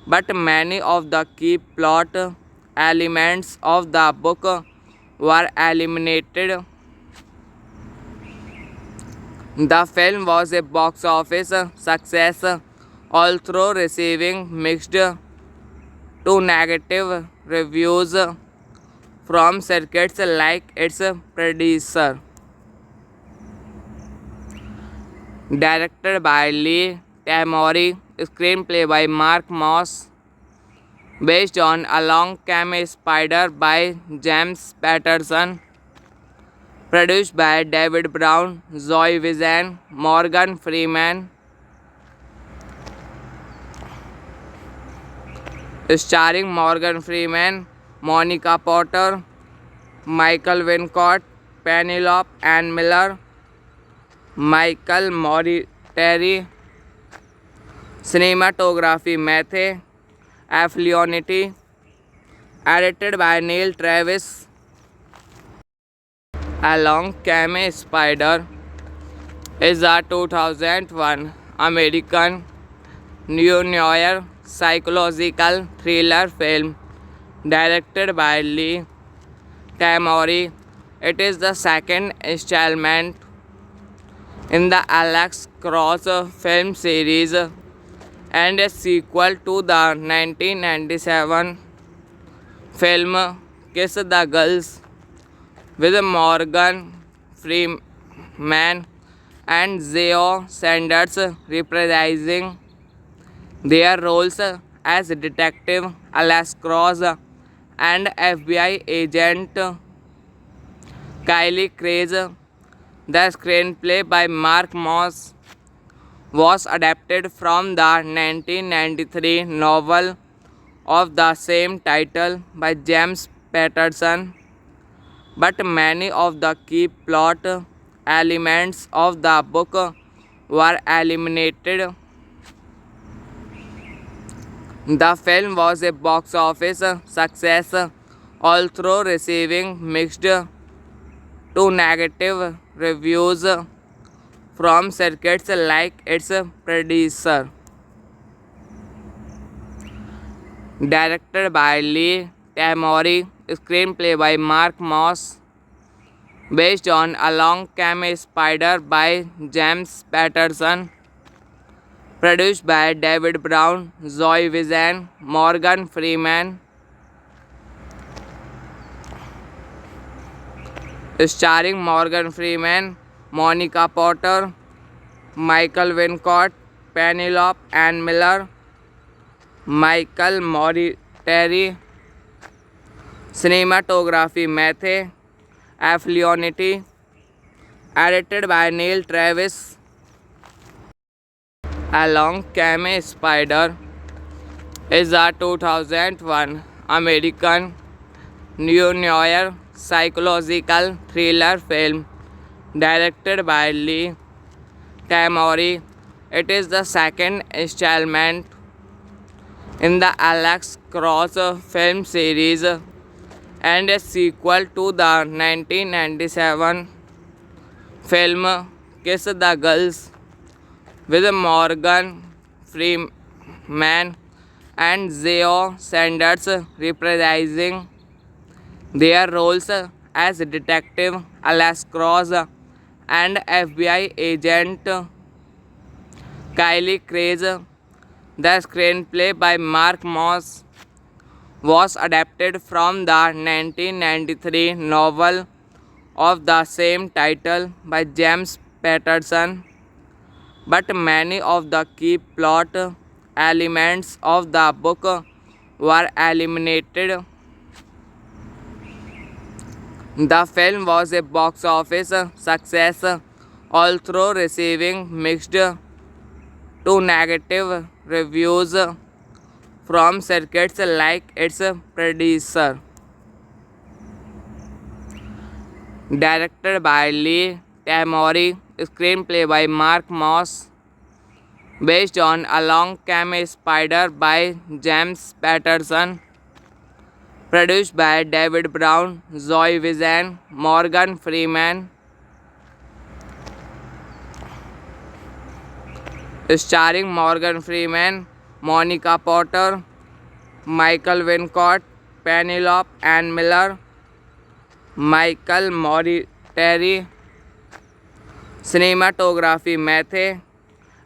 but many of the key plot elements of the book were eliminated. The film was a box office success, although receiving mixed to negative reviews from circuits like its predecessor. directed by Lee Tamori, screenplay by Mark Moss, based on A Long Came a Spider by James Patterson, produced by David Brown, Zoe Wizen, Morgan Freeman, starring Morgan Freeman, Monica Potter, Michael Wincott, Penelope Ann Miller, Michael Mortieri, cinematography Matthew F. Leonetti, edited by Neil Travis. A Long Came a Spider is a 2001 American neo-noir psychological thriller film directed by Lee Tamori. It is the second installment in the Alex Cross film series and a sequel to the 1997 film Kiss the Girls, with Morgan Freeman and Zeo Sanders reprising their roles as Detective Alex Cross and FBI agent Kylie Craze. The screenplay by Mark Moss was adapted from the 1993 novel of the same title by James Patterson, but many of the key plot elements of the book were eliminated. The film was a box office success, although receiving mixed to negative reviews from circuits like its predecessor. Directed by Lee Tamori, screenplay by Mark Moss, based on A Long Came a Spider by James Patterson, produced by David Brown, Zoe Wizen, Morgan Freeman, starring Morgan Freeman, Monica Potter, Michael Wincott, Penelope Ann Miller, Michael Mortieri, cinematography Matthew F. Leonetti, edited by Neil Travis. A Long Came a Spider is a 2001 American neo-noir psychological thriller film directed by Lee Tamori. It is the second installment in the Alex Cross film series and a sequel to the 1997 film Kiss the Girls, with Morgan Freeman and Zeo Sanders reprising their roles as Detective Alex Cross and FBI agent Kylie Craze. The screenplay by Mark Moss was adapted from the 1993 novel of the same title by James Patterson, but many of the key plot elements of the book were eliminated. The film was a box office success, although receiving mixed to negative reviews from circuits like its predecessor. Directed by Lee Tamori, screenplay by Mark Moss, based on A Long Came a Spider by James Patterson, produced by David Brown, Zoe Wizen, Morgan Freeman, starring Morgan Freeman, Monica Potter, Michael Wincott, Penelope Ann Miller, Michael Mortieri, cinematography Matthew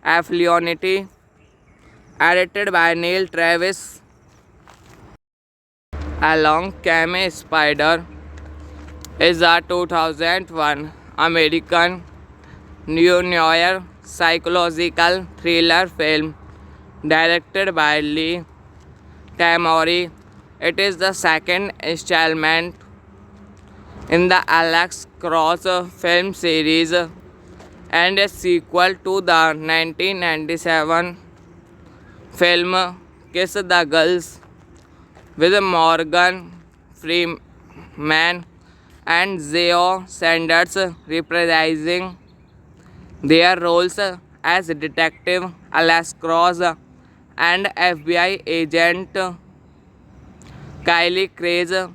F. Leonetti, edited by Neil Travis. A Long Came a Spider is a 2001 American neo-noir psychological thriller film directed by Lee Tamori. It is the second installment in the Alex Cross film series and a sequel to the 1997 film Kiss the Girls with Morgan Freeman and Zeo Sanders reprising their roles as Detective Alex Cross and FBI agent Kylie Craze.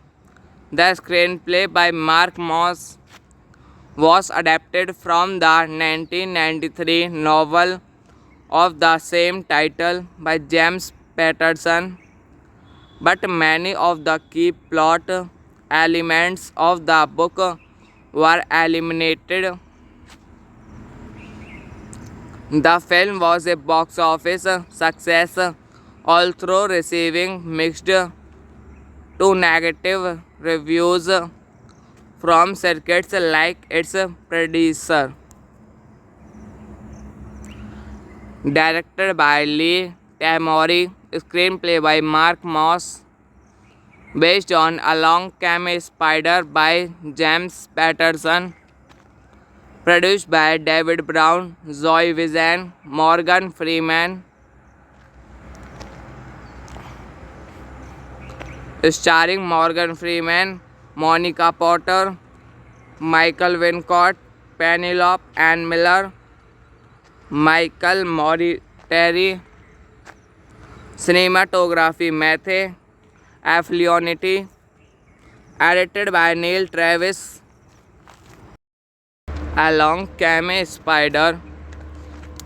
The screenplay by Mark Moss was adapted from the 1993 novel of the same title by James Patterson, but many of the key plot elements of the book were eliminated. The film was a box office success, although receiving mixed to negative reviews from circuits like its predecessor. Directed by Lee Tamori, screenplay by Mark Moss, based on A Long Came a Spider by James Patterson, produced by David Brown, Zoe Wizen, Morgan Freeman, starring Morgan Freeman, Monica Potter, Michael Wincott, Penelope Ann Miller, Michael Mortieri. Cinematography Matthew F. Leonetti. Edited by Neil Travis. A Long Came a Spider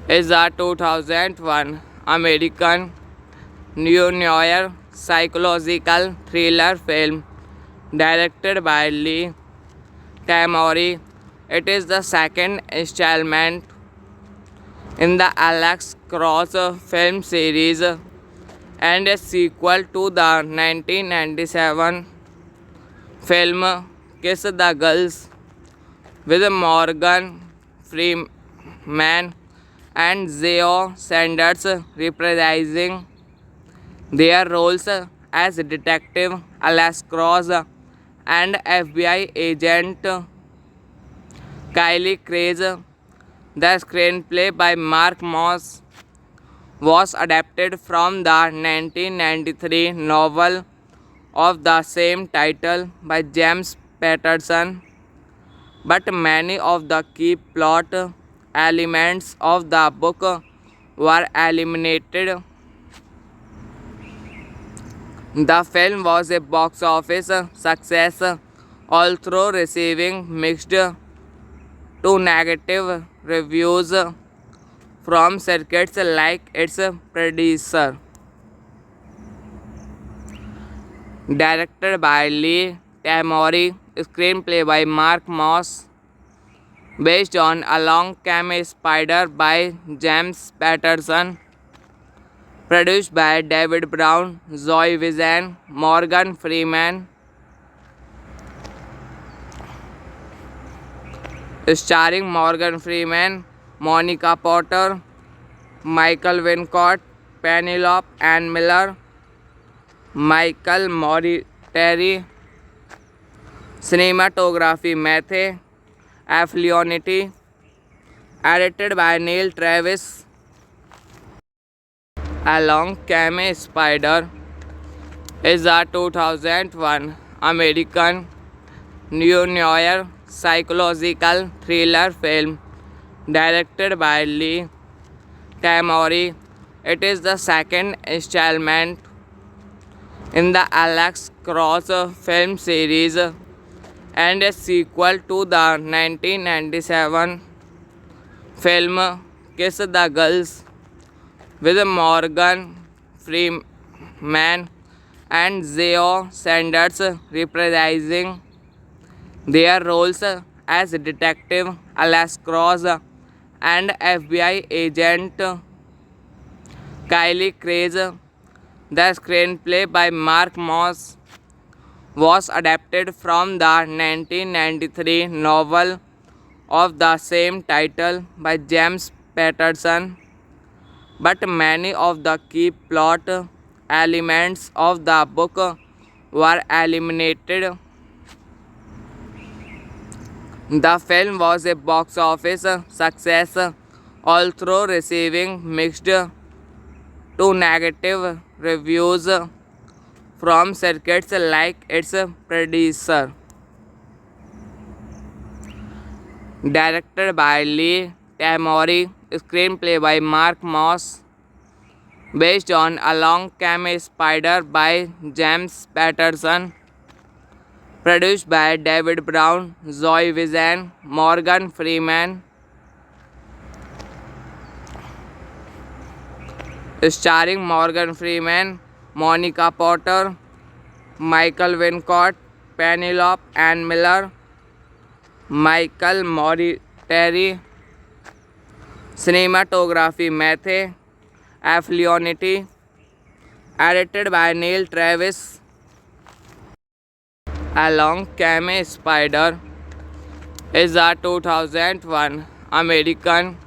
is a 2001 American neo-noir psychological thriller film directed by Lee Tamori. It is the second installment in the Alex Cross film series and a sequel to the 1997 film Kiss the Girls with Morgan Freeman and Zeo Sanders reprising their roles as Detective Alex Cross and FBI agent Kylie Craze. The screenplay by Mark Moss was adapted from the 1993 novel of the same title by James Patterson, but many of the key plot elements of the book were eliminated. The film was a box office success, although receiving mixed to negative reviews from circuits like its predecessor. Directed by Lee Tamori, screenplay by Mark Moss, based on A Long Came a Spider by James Patterson, produced by David Brown, Zoe Wizen, Morgan Freeman, starring Morgan Freeman, Monica Potter, Michael Wincott, Penelope Ann Miller, Michael Mortieri. Cinematography Matthew F. Leonetti. Edited by Neil Travis. A Long Came a Spider is a 2001 American neo-noir psychological thriller film directed by Lee Tamori. It is the second installment in the Alex Cross film series and a sequel to the 1997 film Kiss the Girls with Morgan Freeman and Zeo Sanders reprising their roles as Detective Alex Cross and FBI agent Kylie Craze. The screenplay by Mark Moss was adapted from the 1993 novel of the same title by James Patterson, but many of the key plot elements of the book were eliminated. The film was a box office success, although receiving mixed to negative reviews from circuits like its predecessor. Directed by Lee Tamori, screenplay by Mark Moss, based on Along Came a Spider by James Patterson, produced by David Brown, Zoe Wizen, Morgan Freeman, starring Morgan Freeman, Monica Potter, Michael Wincott, Penelope Ann Miller, Michael Mortieri, cinematography Matthew F. Leonetti, edited by Neil Travis. Along Came a Spider is a 2001 American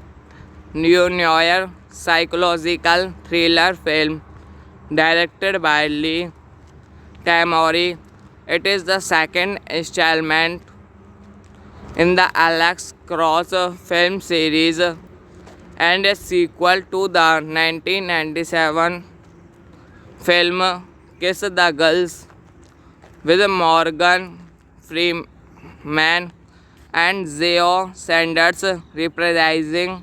neo-noir psychological thriller film directed by Lee Tamori. It is the second installment in the Alex Cross film series and a sequel to the 1997 film Kiss the Girls, with Morgan Freeman and Zeo Sanders reprising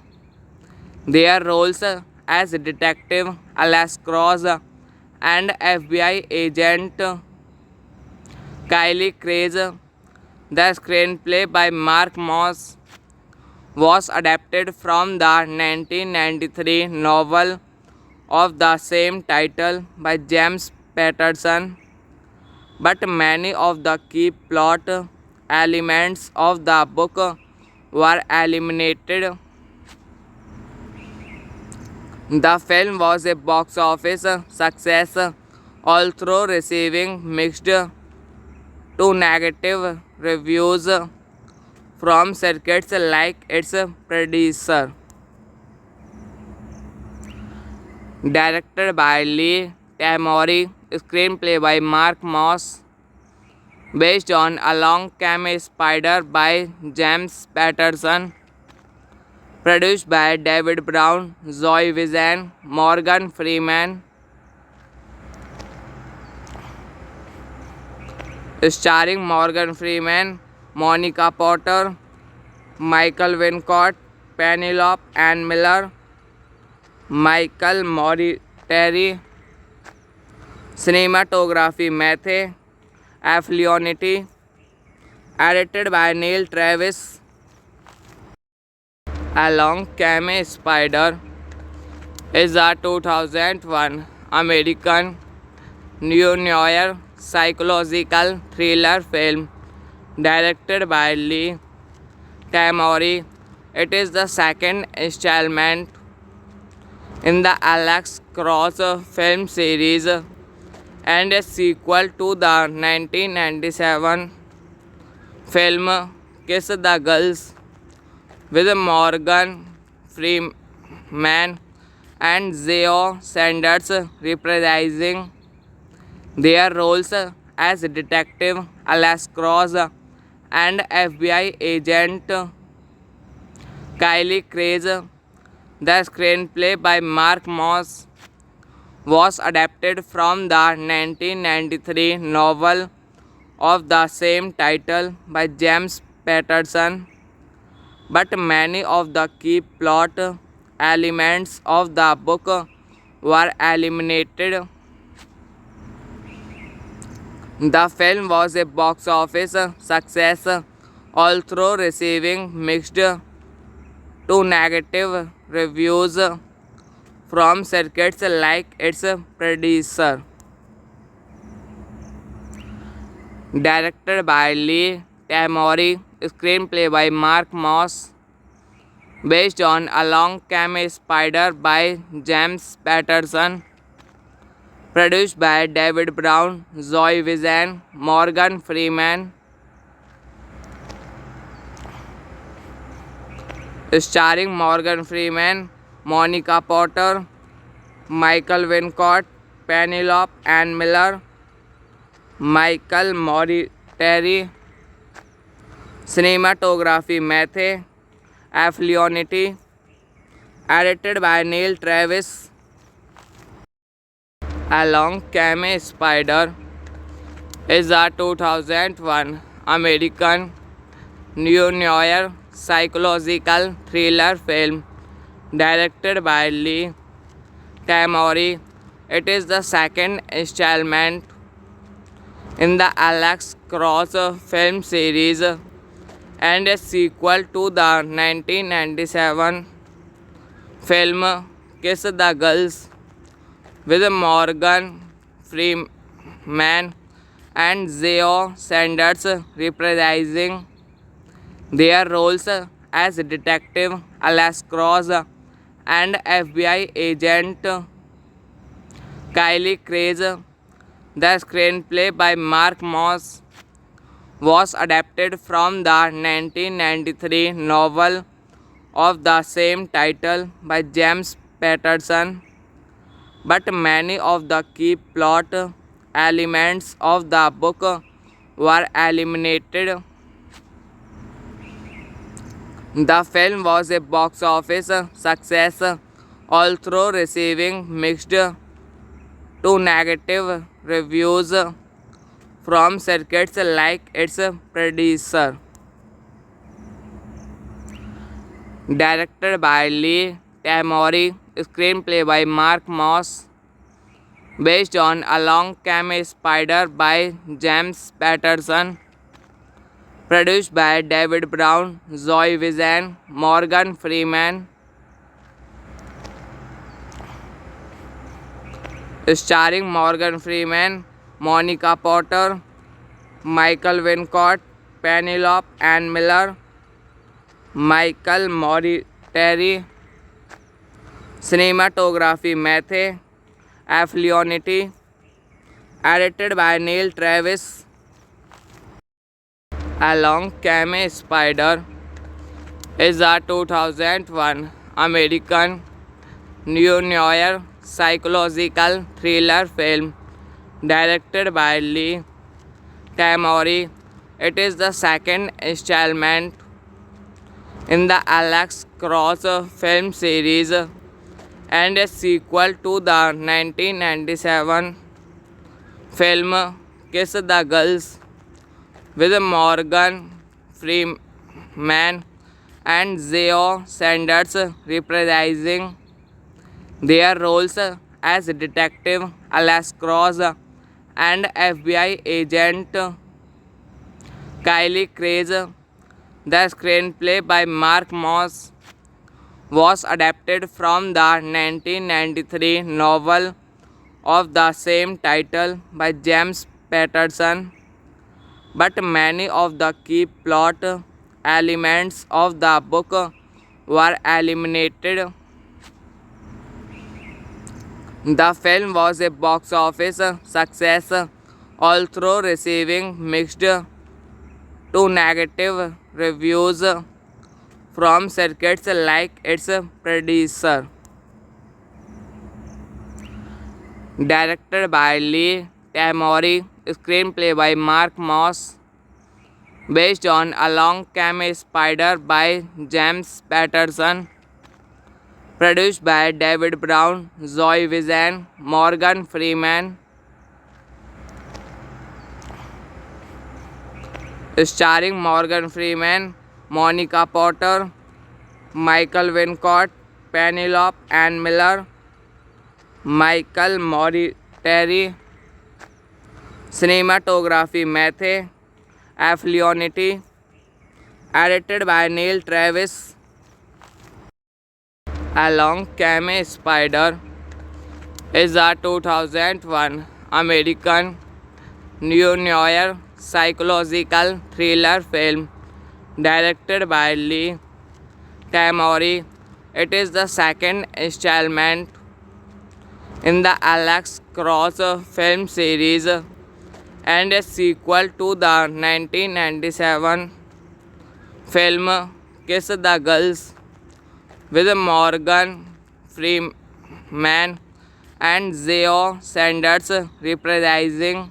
their roles as Detective Alex Cross and FBI agent Kylie Craze. The screenplay by Mark Moss was adapted from the 1993 novel of the same title by James Patterson, but many of the key plot elements of the book were eliminated. The film was a box office success, although receiving mixed to negative reviews from circuits like its predecessor. Directed by Lee Tamori, screenplay by Mark Moss, based on Along Came a Spider by James Patterson, produced by David Brown, Zoe Wizen, Morgan Freeman, starring Morgan Freeman, Monica Potter, Michael Wincott, Penelope Ann Miller, Michael Mortieri, cinematography Matthew F. Leonetti, edited by Neil Travis. Along Came a Spider is a 2001 American neo-noir psychological thriller film directed by Lee Tamori. It is the second installment in the Alex Cross film series and a sequel to the 1997 film Kiss the Girls, with Morgan Freeman and Zeo Sanders reprising their roles as Detective Alex Cross and FBI agent Kylie Craze. The screenplay by Mark Moss was adapted from the 1993 novel of the same title by James Patterson, but many of the key plot elements of the book were eliminated. The film was a box office success, although receiving mixed to negative reviews from circuits like its predecessor. Directed by Lee Tamori, screenplay by Mark Moss, based on Along Came a Spider by James Patterson, produced by David Brown, Zoe Wizen, Morgan Freeman, starring Morgan Freeman, Monica Potter, Michael Wincott, Penelope Ann Miller, Michael Mortieri. Cinematography Matthew F. Leonetti. Edited by Neil Travis. Along Came Spider is a 2001 American neo-noir psychological thriller film directed by Lee Tamori. It is the second installment in the Alex Cross film series and a sequel to the 1997 film Kiss the Girls, with Morgan Freeman and Zeo Sanders reprising their roles as Detective Alex Cross and FBI agent Kylie Craze. The screenplay by Mark Moss was adapted from the 1993 novel of the same title by James Patterson, but many of the key plot elements of the book were eliminated. The film was a box office success, although receiving mixed to negative reviews from circuits like its predecessor. Directed by Lee Tamori, screenplay by Mark Moss, based on Along Came a Spider by James Patterson, produced by David Brown, Zoe Wizen, Morgan Freeman, starring Morgan Freeman, Monica Potter, Michael Wincott, Penelope Ann Miller, Michael Mortieri. Cinematography Matthew F. Leonetti. Edited by Neil Travis. Along Came a Spider is a 2001 American neo-noir psychological thriller film directed by Lee Tamori. It is the second installment in the Alex Cross film series and a sequel to the 1997 film Kiss the Girls, with Morgan Freeman and Zeo Sanders reprising their roles as Detective Alex Cross and FBI agent Kylie Craze. The screenplay by Mark Moss was adapted from the 1993 novel of the same title by James Patterson, but many of the key plot elements of the book were eliminated. The film was a box office success, although receiving mixed to negative reviews from circuits like its predecessor. Directed by Lee Tamori, screenplay by Mark Moss, based on Along Came a Spider by James Patterson, produced by David Brown, Zoe Wizen, Morgan Freeman, starring Morgan Freeman, Monica Potter, Michael Wincott, Penelope Ann Miller, Michael Mortieri. Cinematography Matthew F. Leonetti. Edited by Neil Travis. Along Came a Spider is a 2001 American neo-noir psychological thriller film directed by Lee Tamori. It is the second installment in the Alex Cross film series and a sequel to the 1997 film Kiss the Girls, with Morgan Freeman and Zoe Sanders reprising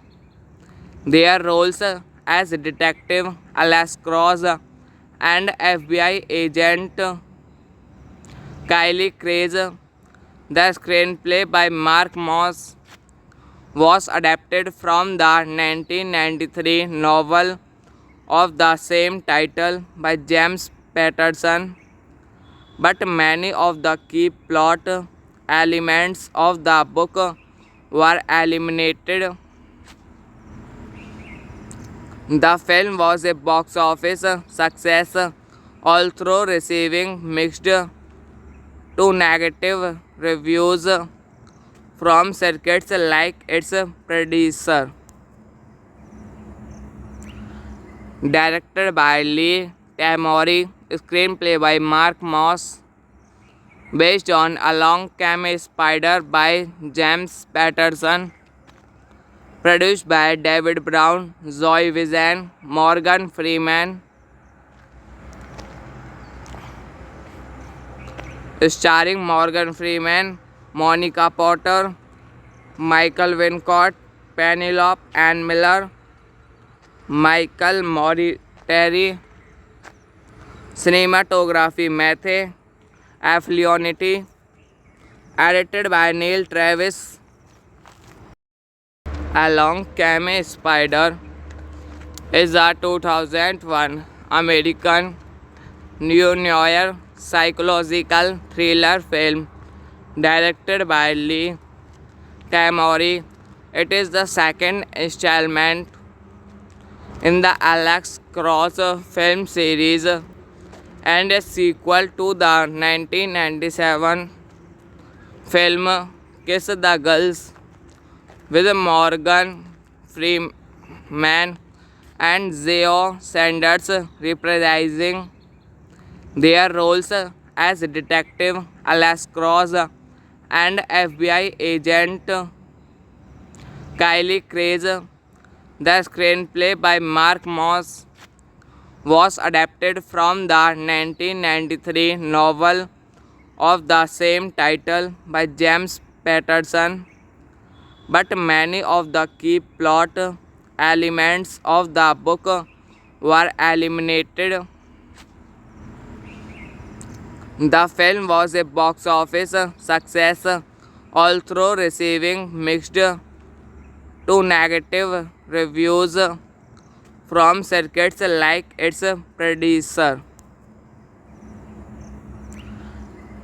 their roles as Detective Alex Cross and FBI agent Kylie Craig. The screenplay by Mark Moss was adapted from the 1993 novel of the same title by James Patterson, but many of the key plot elements of the book were eliminated. The film was a box office success, although receiving mixed to negative reviews from circuits like its predecessor. Directed by Lee Tamori, screenplay by Mark Moss, based on Along Came a Spider by James Patterson, produced by David Brown, Zoe Wizen, Morgan Freeman, starring Morgan Freeman, Monica Potter, Michael Wincott, Penelope Ann Miller, Michael Mortieri. Cinematography Matthew F. Leonetti. Edited by Neil Travis. Along Came a Spider is a 2001 American neo-noir psychological thriller film directed by Lee Tamori. It is the second installment in the Alex Cross film series and a sequel to the 1997 film Kiss the Girls, with Morgan Freeman and Zoe Sanders reprising their roles as Detective Alex Cross and FBI agent Kylie Craig. The screenplay by Mark Moss was adapted from the 1993 novel of the same title by James Patterson, but many of the key plot elements of the book were eliminated. The film was a box office success, although receiving mixed to negative reviews from circuits like its predecessor.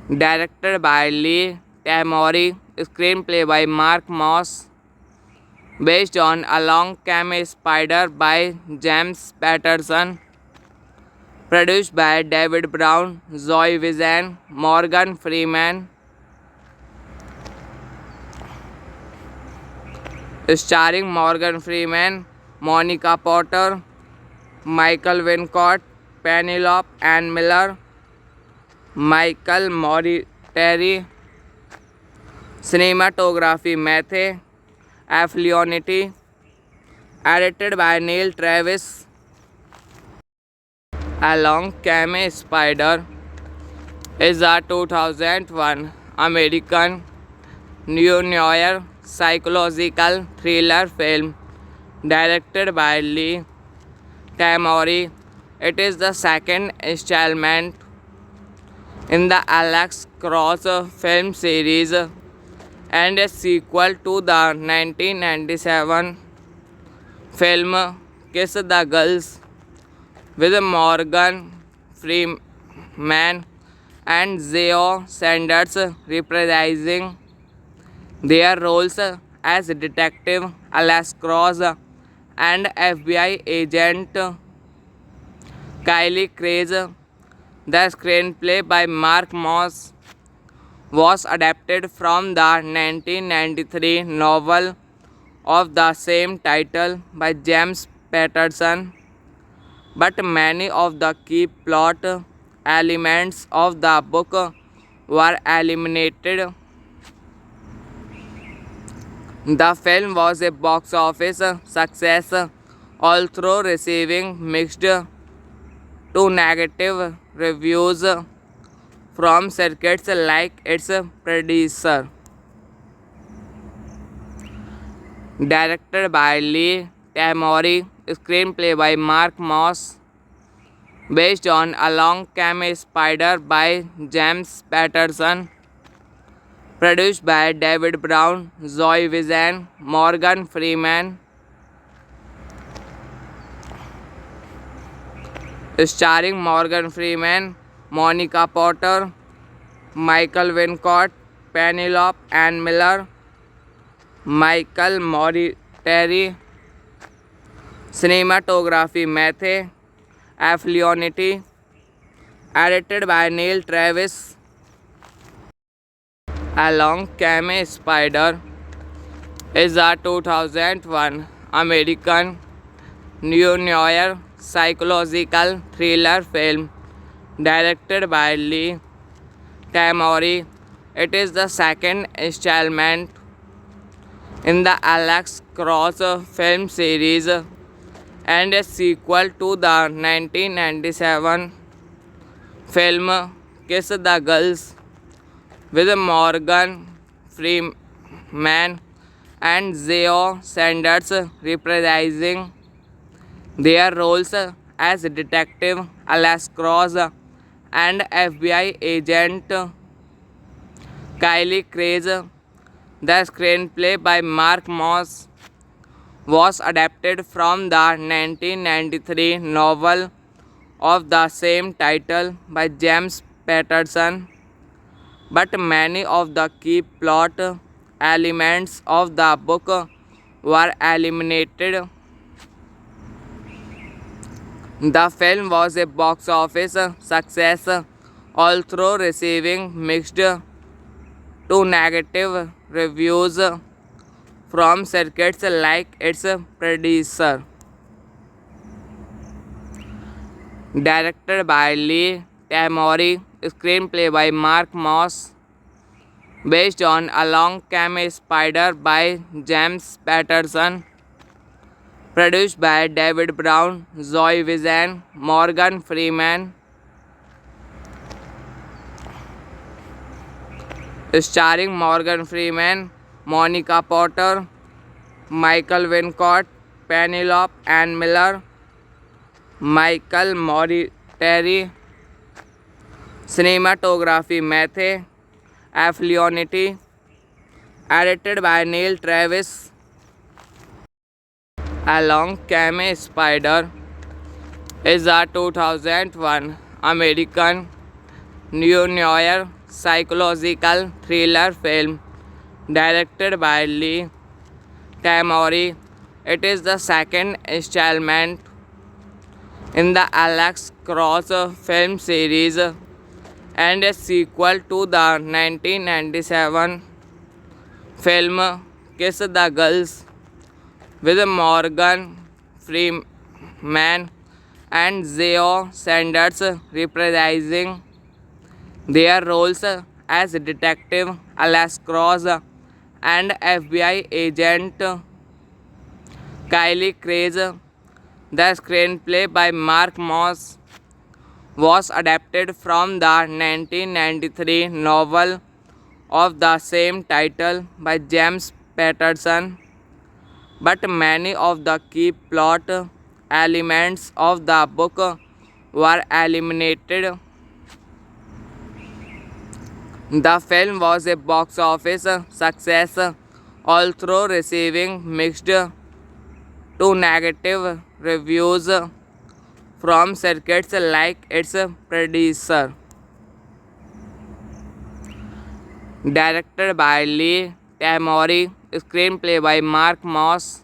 Directed by Lee Tamori, screenplay by Mark Moss, based on Along Came a Spider by James Patterson, produced by David Brown, Zoe Wizen, Morgan Freeman, starring Morgan Freeman, Monica Potter, Michael Wincott, Penelope Ann Miller, Michael Mortieri. Cinematography Matthew F. Leonetti. Edited by Neil Travis. Along Came a Spider is a 2001 American neo-noir psychological thriller film directed by Lee Tamori. It is the second installment in the Alex Cross film series and a sequel to the 1997 film Kiss the Girls, with Morgan Freeman and Zoe Sanders reprising their roles as Detective Alex Cross and FBI agent Kylie Craig. The screenplay by Mark Moss was adapted from the 1993 novel of the same title by James Patterson, but many of the key plot elements of the book were eliminated. The film was a box office success, although receiving mixed to negative reviews from circuits like its predecessor. Directed by Lee Tamori, screenplay by Mark Moss, based on Along Came a Spider by James Patterson, produced by David Brown, Zoe Wizen, Morgan Freeman, starring Morgan Freeman, Monica Potter, Michael Wincott, Penelope Ann Miller, Michael Mortieri. Cinematography Matthew F. Leonetti. Edited by Neil Travis. Along Came a Spider is a 2001 American neo-noir psychological thriller film directed by Lee Tamori. It is the second installment in the Alex Cross film series and a sequel to the 1997 film Kiss the Girls, with Morgan Freeman and Zoe Sanders reprising their roles as Detective Alex Cross and FBI agent Kylie Craze. The screenplay by Mark Moss was adapted from the 1993 novel of the same title by James Patterson, but many of the key plot elements of the book were eliminated. The film was a box office success, although receiving mixed to negative reviews from circuits like its predecessor. Directed by Lee Tamori, screenplay by Mark Moss, based on Along Came a Spider by James Patterson, produced by David Brown, Zoe Wizen, Morgan Freeman, starring Morgan Freeman, Monica Potter, Michael Wincott, Penelope Ann Miller, Michael Mortieri. Cinematography Matthew F. Leonetti. Edited by Neil Travis. Along Came a Spider is a 2001 American neo-noir psychological thriller film directed by Lee Tamori. It is the second installment in the Alex Cross film series and a sequel to the 1997 film Kiss the Girls, with Morgan Freeman and Zoe Sanders reprising their roles as Detective Alex Cross and FBI agent Kylie Craze. The screenplay by Mark Moss was adapted from the 1993 novel of the same title by James Patterson, but many of the key plot elements of the book were eliminated. The film was a box office success, although receiving mixed to negative reviews from circuits like its predecessor. Directed by Lee Tamori, screenplay by Mark Moss,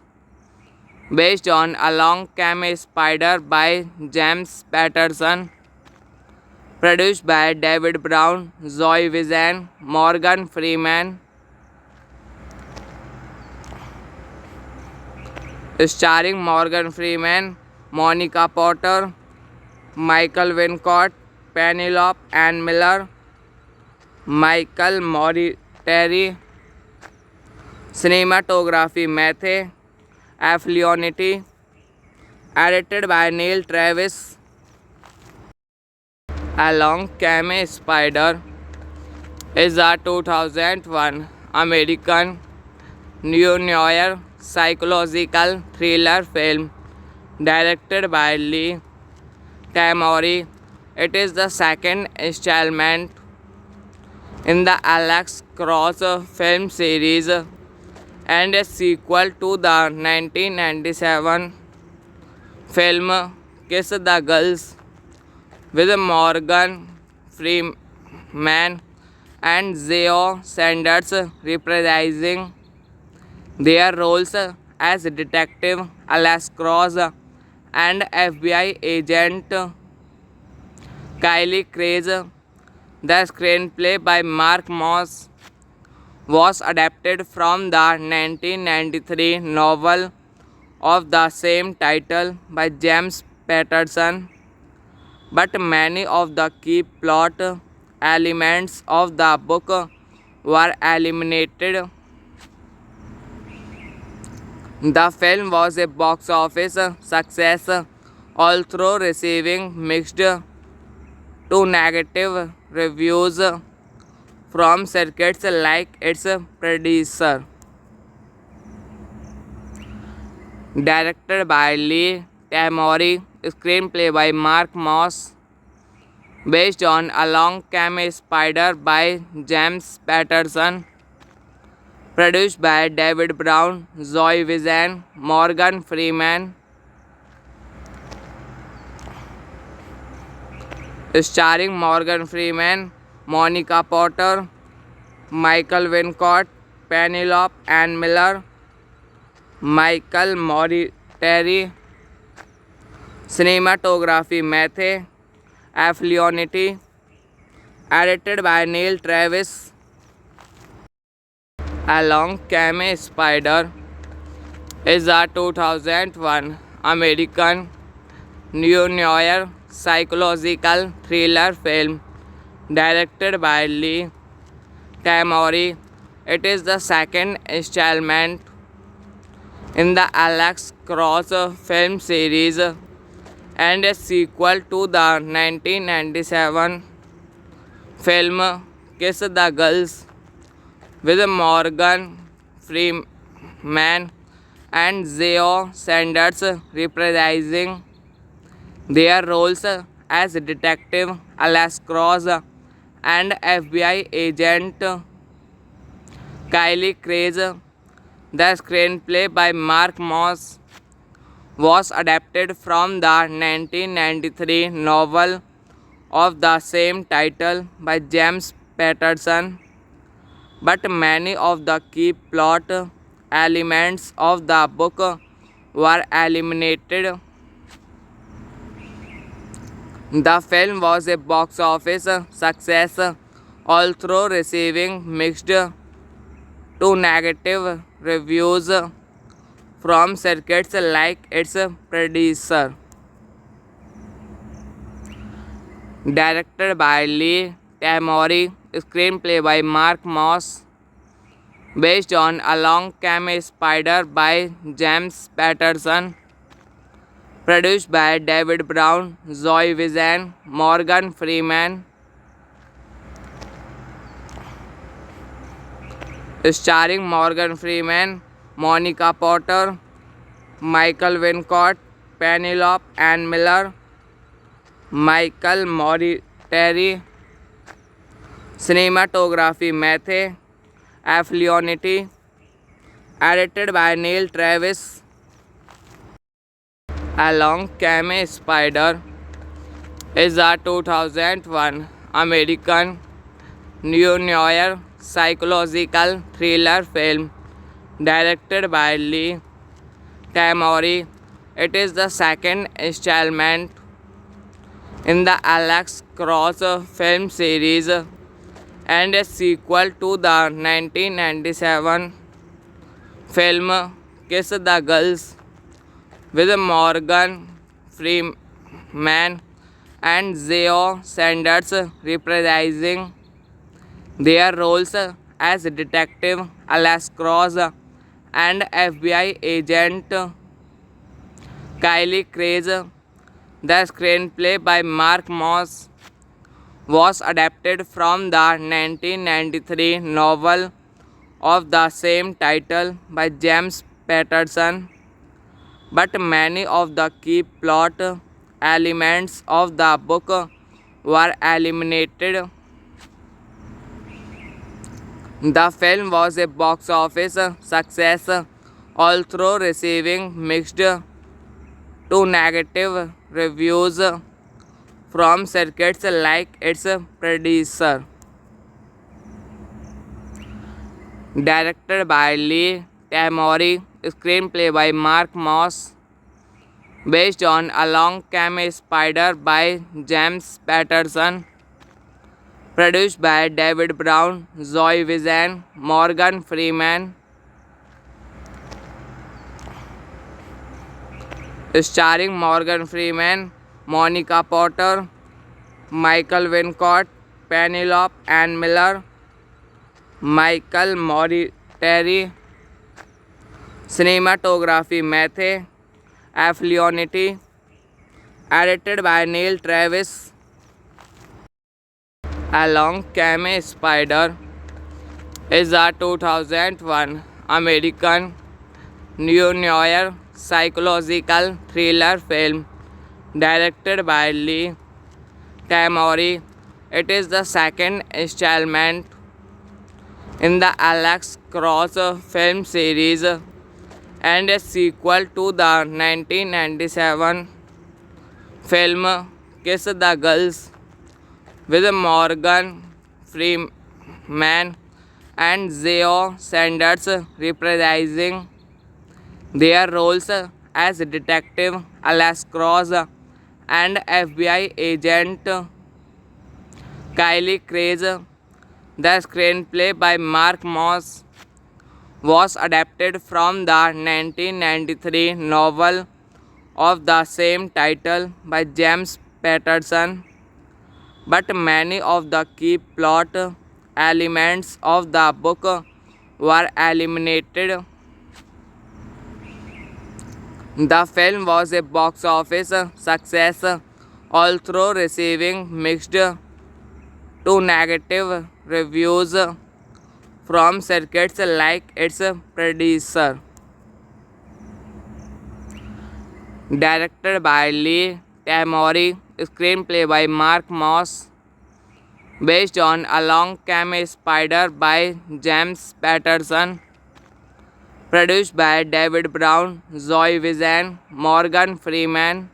based on Along Came a Spider by James Patterson, produced by David Brown, Zoe Wizen, Morgan Freeman, starring Morgan Freeman, Monica Potter, Michael Wincott, Penelope Ann Miller, Michael Mortieri. Cinematography Matthew F. Leonetti. Edited by Neil Travis. Along Came a Spider is a 2001 American neo-noir psychological thriller film directed by Lee Tamori. It is the second installment in the Alex Cross film series and a sequel to the 1997 film Kiss the Girls with Morgan Freeman and Zeo Sanders reprising their roles as Detective Alex Cross and FBI agent Kylie Craig. The screenplay by Mark Moss was adapted from the 1993 novel of the same title by James Patterson, but many of the key plot elements of the book were eliminated. The film was a box office success, although receiving mixed to negative reviews from circuits like its predecessor. Directed by Lee Tamori, screenplay by Mark Moss, based on Along Came a Spider by James Patterson, produced by David Brown, Zoe Wizen, Morgan Freeman, starring Morgan Freeman, Monica Potter, Michael Wincott, Penelope Ann Miller, Michael Mortieri, cinematography Matthew F. Leonetti, edited by Neil Travis. Along Came a Spider is a 2001 American neo-noir psychological thriller film directed by Lee Tamori. It is the second installment in the Alex Cross film series and a sequel to the 1997 film Kiss the Girls with Morgan Freeman and Zeo Sanders reprising their roles as Detective Alex Cross and FBI agent Kylie Craig. The screenplay by Mark Moss was adapted from the 1993 novel of the same title by James Patterson, but many of the key plot elements of the book were eliminated. The film was a box office success, although receiving mixed to negative reviews from circuits like its predecessor. Directed by Lee Tamori, screenplay by Mark Moss, based on Along Came a Spider is a 2001 American neo-noir psychological thriller film directed by Lee Tamori. It is the second installment in the Alex Cross film series and a sequel to the 1997 film Kiss the Girls with Morgan Freeman and Zeo Sanders reprising their roles as Detective Alex Cross and FBI agent was adapted from the 1993 novel of the same title by James Patterson, but many of the key plot elements of the book were eliminated. The film was a box office success, although receiving mixed to negative reviews from circuits like its predecessor. Directed by Lee Tamori, screenplay by Mark Moss, based on Along Came a Spider by James Patterson, produced by David Brown, Zoe Wizen, Morgan Freeman, starring Morgan Freeman, Monica Potter, Michael Wincott, Penelope Ann Miller, Michael Mortieri, cinematography Matthew F. Leonetti, edited by Neil Travis. Along Came a Spider is a 2001 American neo-noir psychological thriller film directed by Lee Tamori. It is the second installment in the Alex Cross film series and a sequel to the 1997 film Kiss the Girls with Morgan Freeman and Zeo Sanders reprising their roles as Detective Alex Cross and FBI agent Kylie Craig. The screenplay by Mark Moss was adapted from the 1993 novel of the same title by James Patterson, but many of the key plot elements of the book were eliminated. The film was a box office success, although receiving mixed to negative reviews from circuits like its predecessor. Directed by Lee Tamori, screenplay by Mark Moss, based on Along Came a Spider by James Patterson, produced by David Brown, Zoe Wizen, Morgan Freeman, starring Morgan Freeman, Monica Potter, Michael Wincott, Penelope Ann Miller, Michael Mortieri, cinematography Matthew F. Leonetti, edited by Neil Travis. Along Came a Spider is a 2001 American neo-noir psychological thriller film directed by Lee Tamori. It is the second installment in the Alex Cross film series and a sequel to the 1997 film Kiss the Girls, with Morgan Freeman and Zeo Sanders reprising their roles as Detective Alex Cross and FBI agent Kylie Craze. The screenplay by Mark Moss was adapted from the 1993 novel of the same title by James Patterson, but many of the key plot elements of the book were eliminated. The film was a box office success, although receiving mixed to negative reviews from circuits like its predecessor. Directed by Lee Tamori, screenplay by Mark Moss, based on Along Came a Spider by James Patterson, produced by David Brown, Zoe Wizen, Morgan Freeman,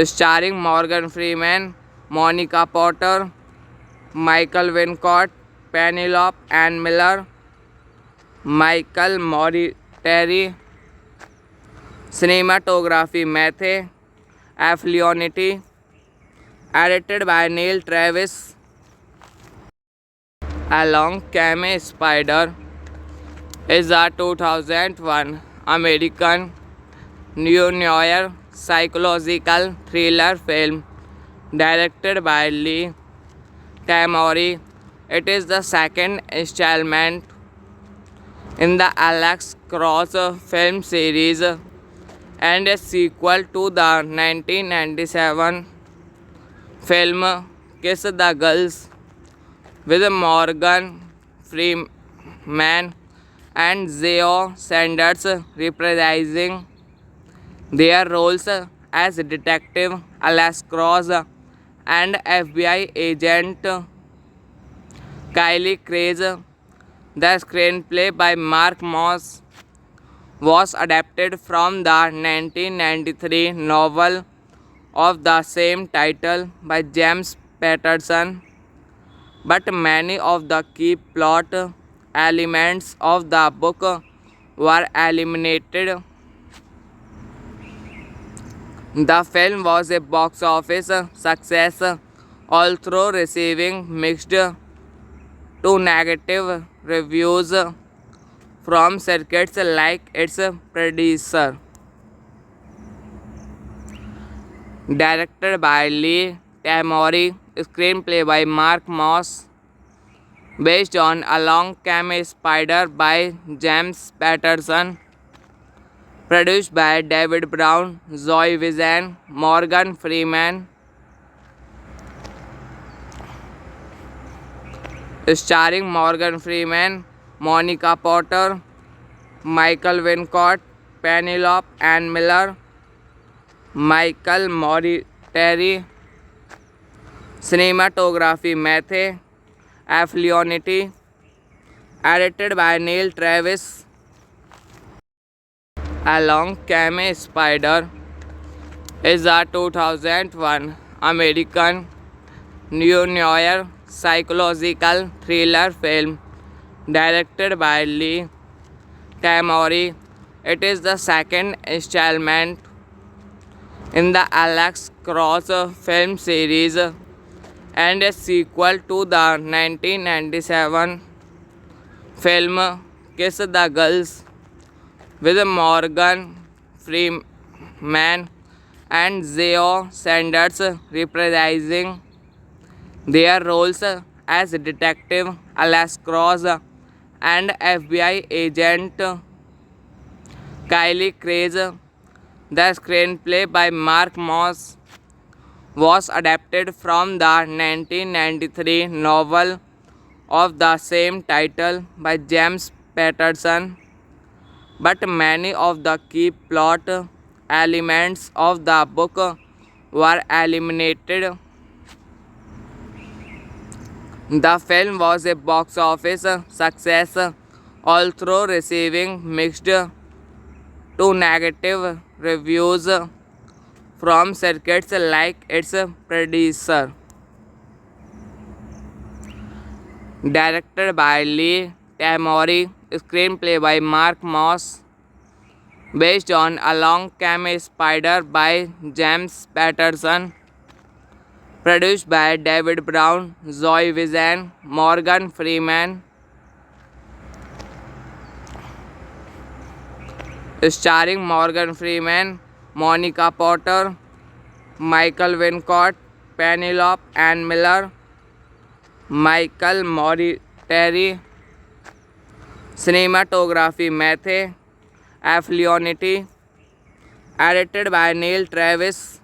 starring Morgan Freeman, Monica Potter, Michael Wincott, Penelope Ann Miller, Michael Mortieri, cinematography Matthew F. Leonetti, edited by Neil Travis. Along Came a Spider is a 2001 American neo-noir psychological thriller film directed by Lee Tamori. It is the second installment in the Alex Cross film series and a sequel to the 1997 film Kiss the Girls, with Morgan Freeman and Zeo Sanders reprising their roles as Detective Alex Cross and FBI agent Kylie Craze. The screenplay by Mark Moss was adapted from the 1993 novel of the same title by James Patterson, but many of the key plot elements of the book were eliminated. The film was a box office success, although receiving mixed to negative reviews from circuits like its predecessor. Directed by Lee Tamori, screenplay by Mark Moss, based on Along Came a Spider by James Patterson, Produced by David Brown, Zoe Wizen, Morgan Freeman. Starring Morgan Freeman, Monica Potter, Michael Wincott, Penelope Ann Miller, Michael Mortieri. Cinematography Matthew F. Leonetti. Edited by Neil Travis. Along Came Spider is a 2001 American neo-noir psychological thriller film directed by Lee Tamori. It is the second installment in the Alex Cross film series and a sequel to the 1997 film Kiss the Girls, with Morgan Freeman and Zoe Sanders reprising their roles as Detective Alex Cross and FBI agent Kylie Craze. The screenplay by Mark Moss was adapted from the 1993 novel of the same title by James Patterson, but many of the key plot elements of the book were eliminated. The film was a box office success, although receiving mixed to negative reviews from circuits like its predecessor. Directed by Lee Tamori, screenplay by Mark Moss, based on Along Came a Spider by James Patterson. Produced by David Brown, Zoe Wizen, Morgan Freeman. Starring Morgan Freeman, Monica Potter, Michael Wincott, Penelope Ann Miller, Michael Mortieri. Cinematography Matthew F. Leonetti. Edited by Neil Travis.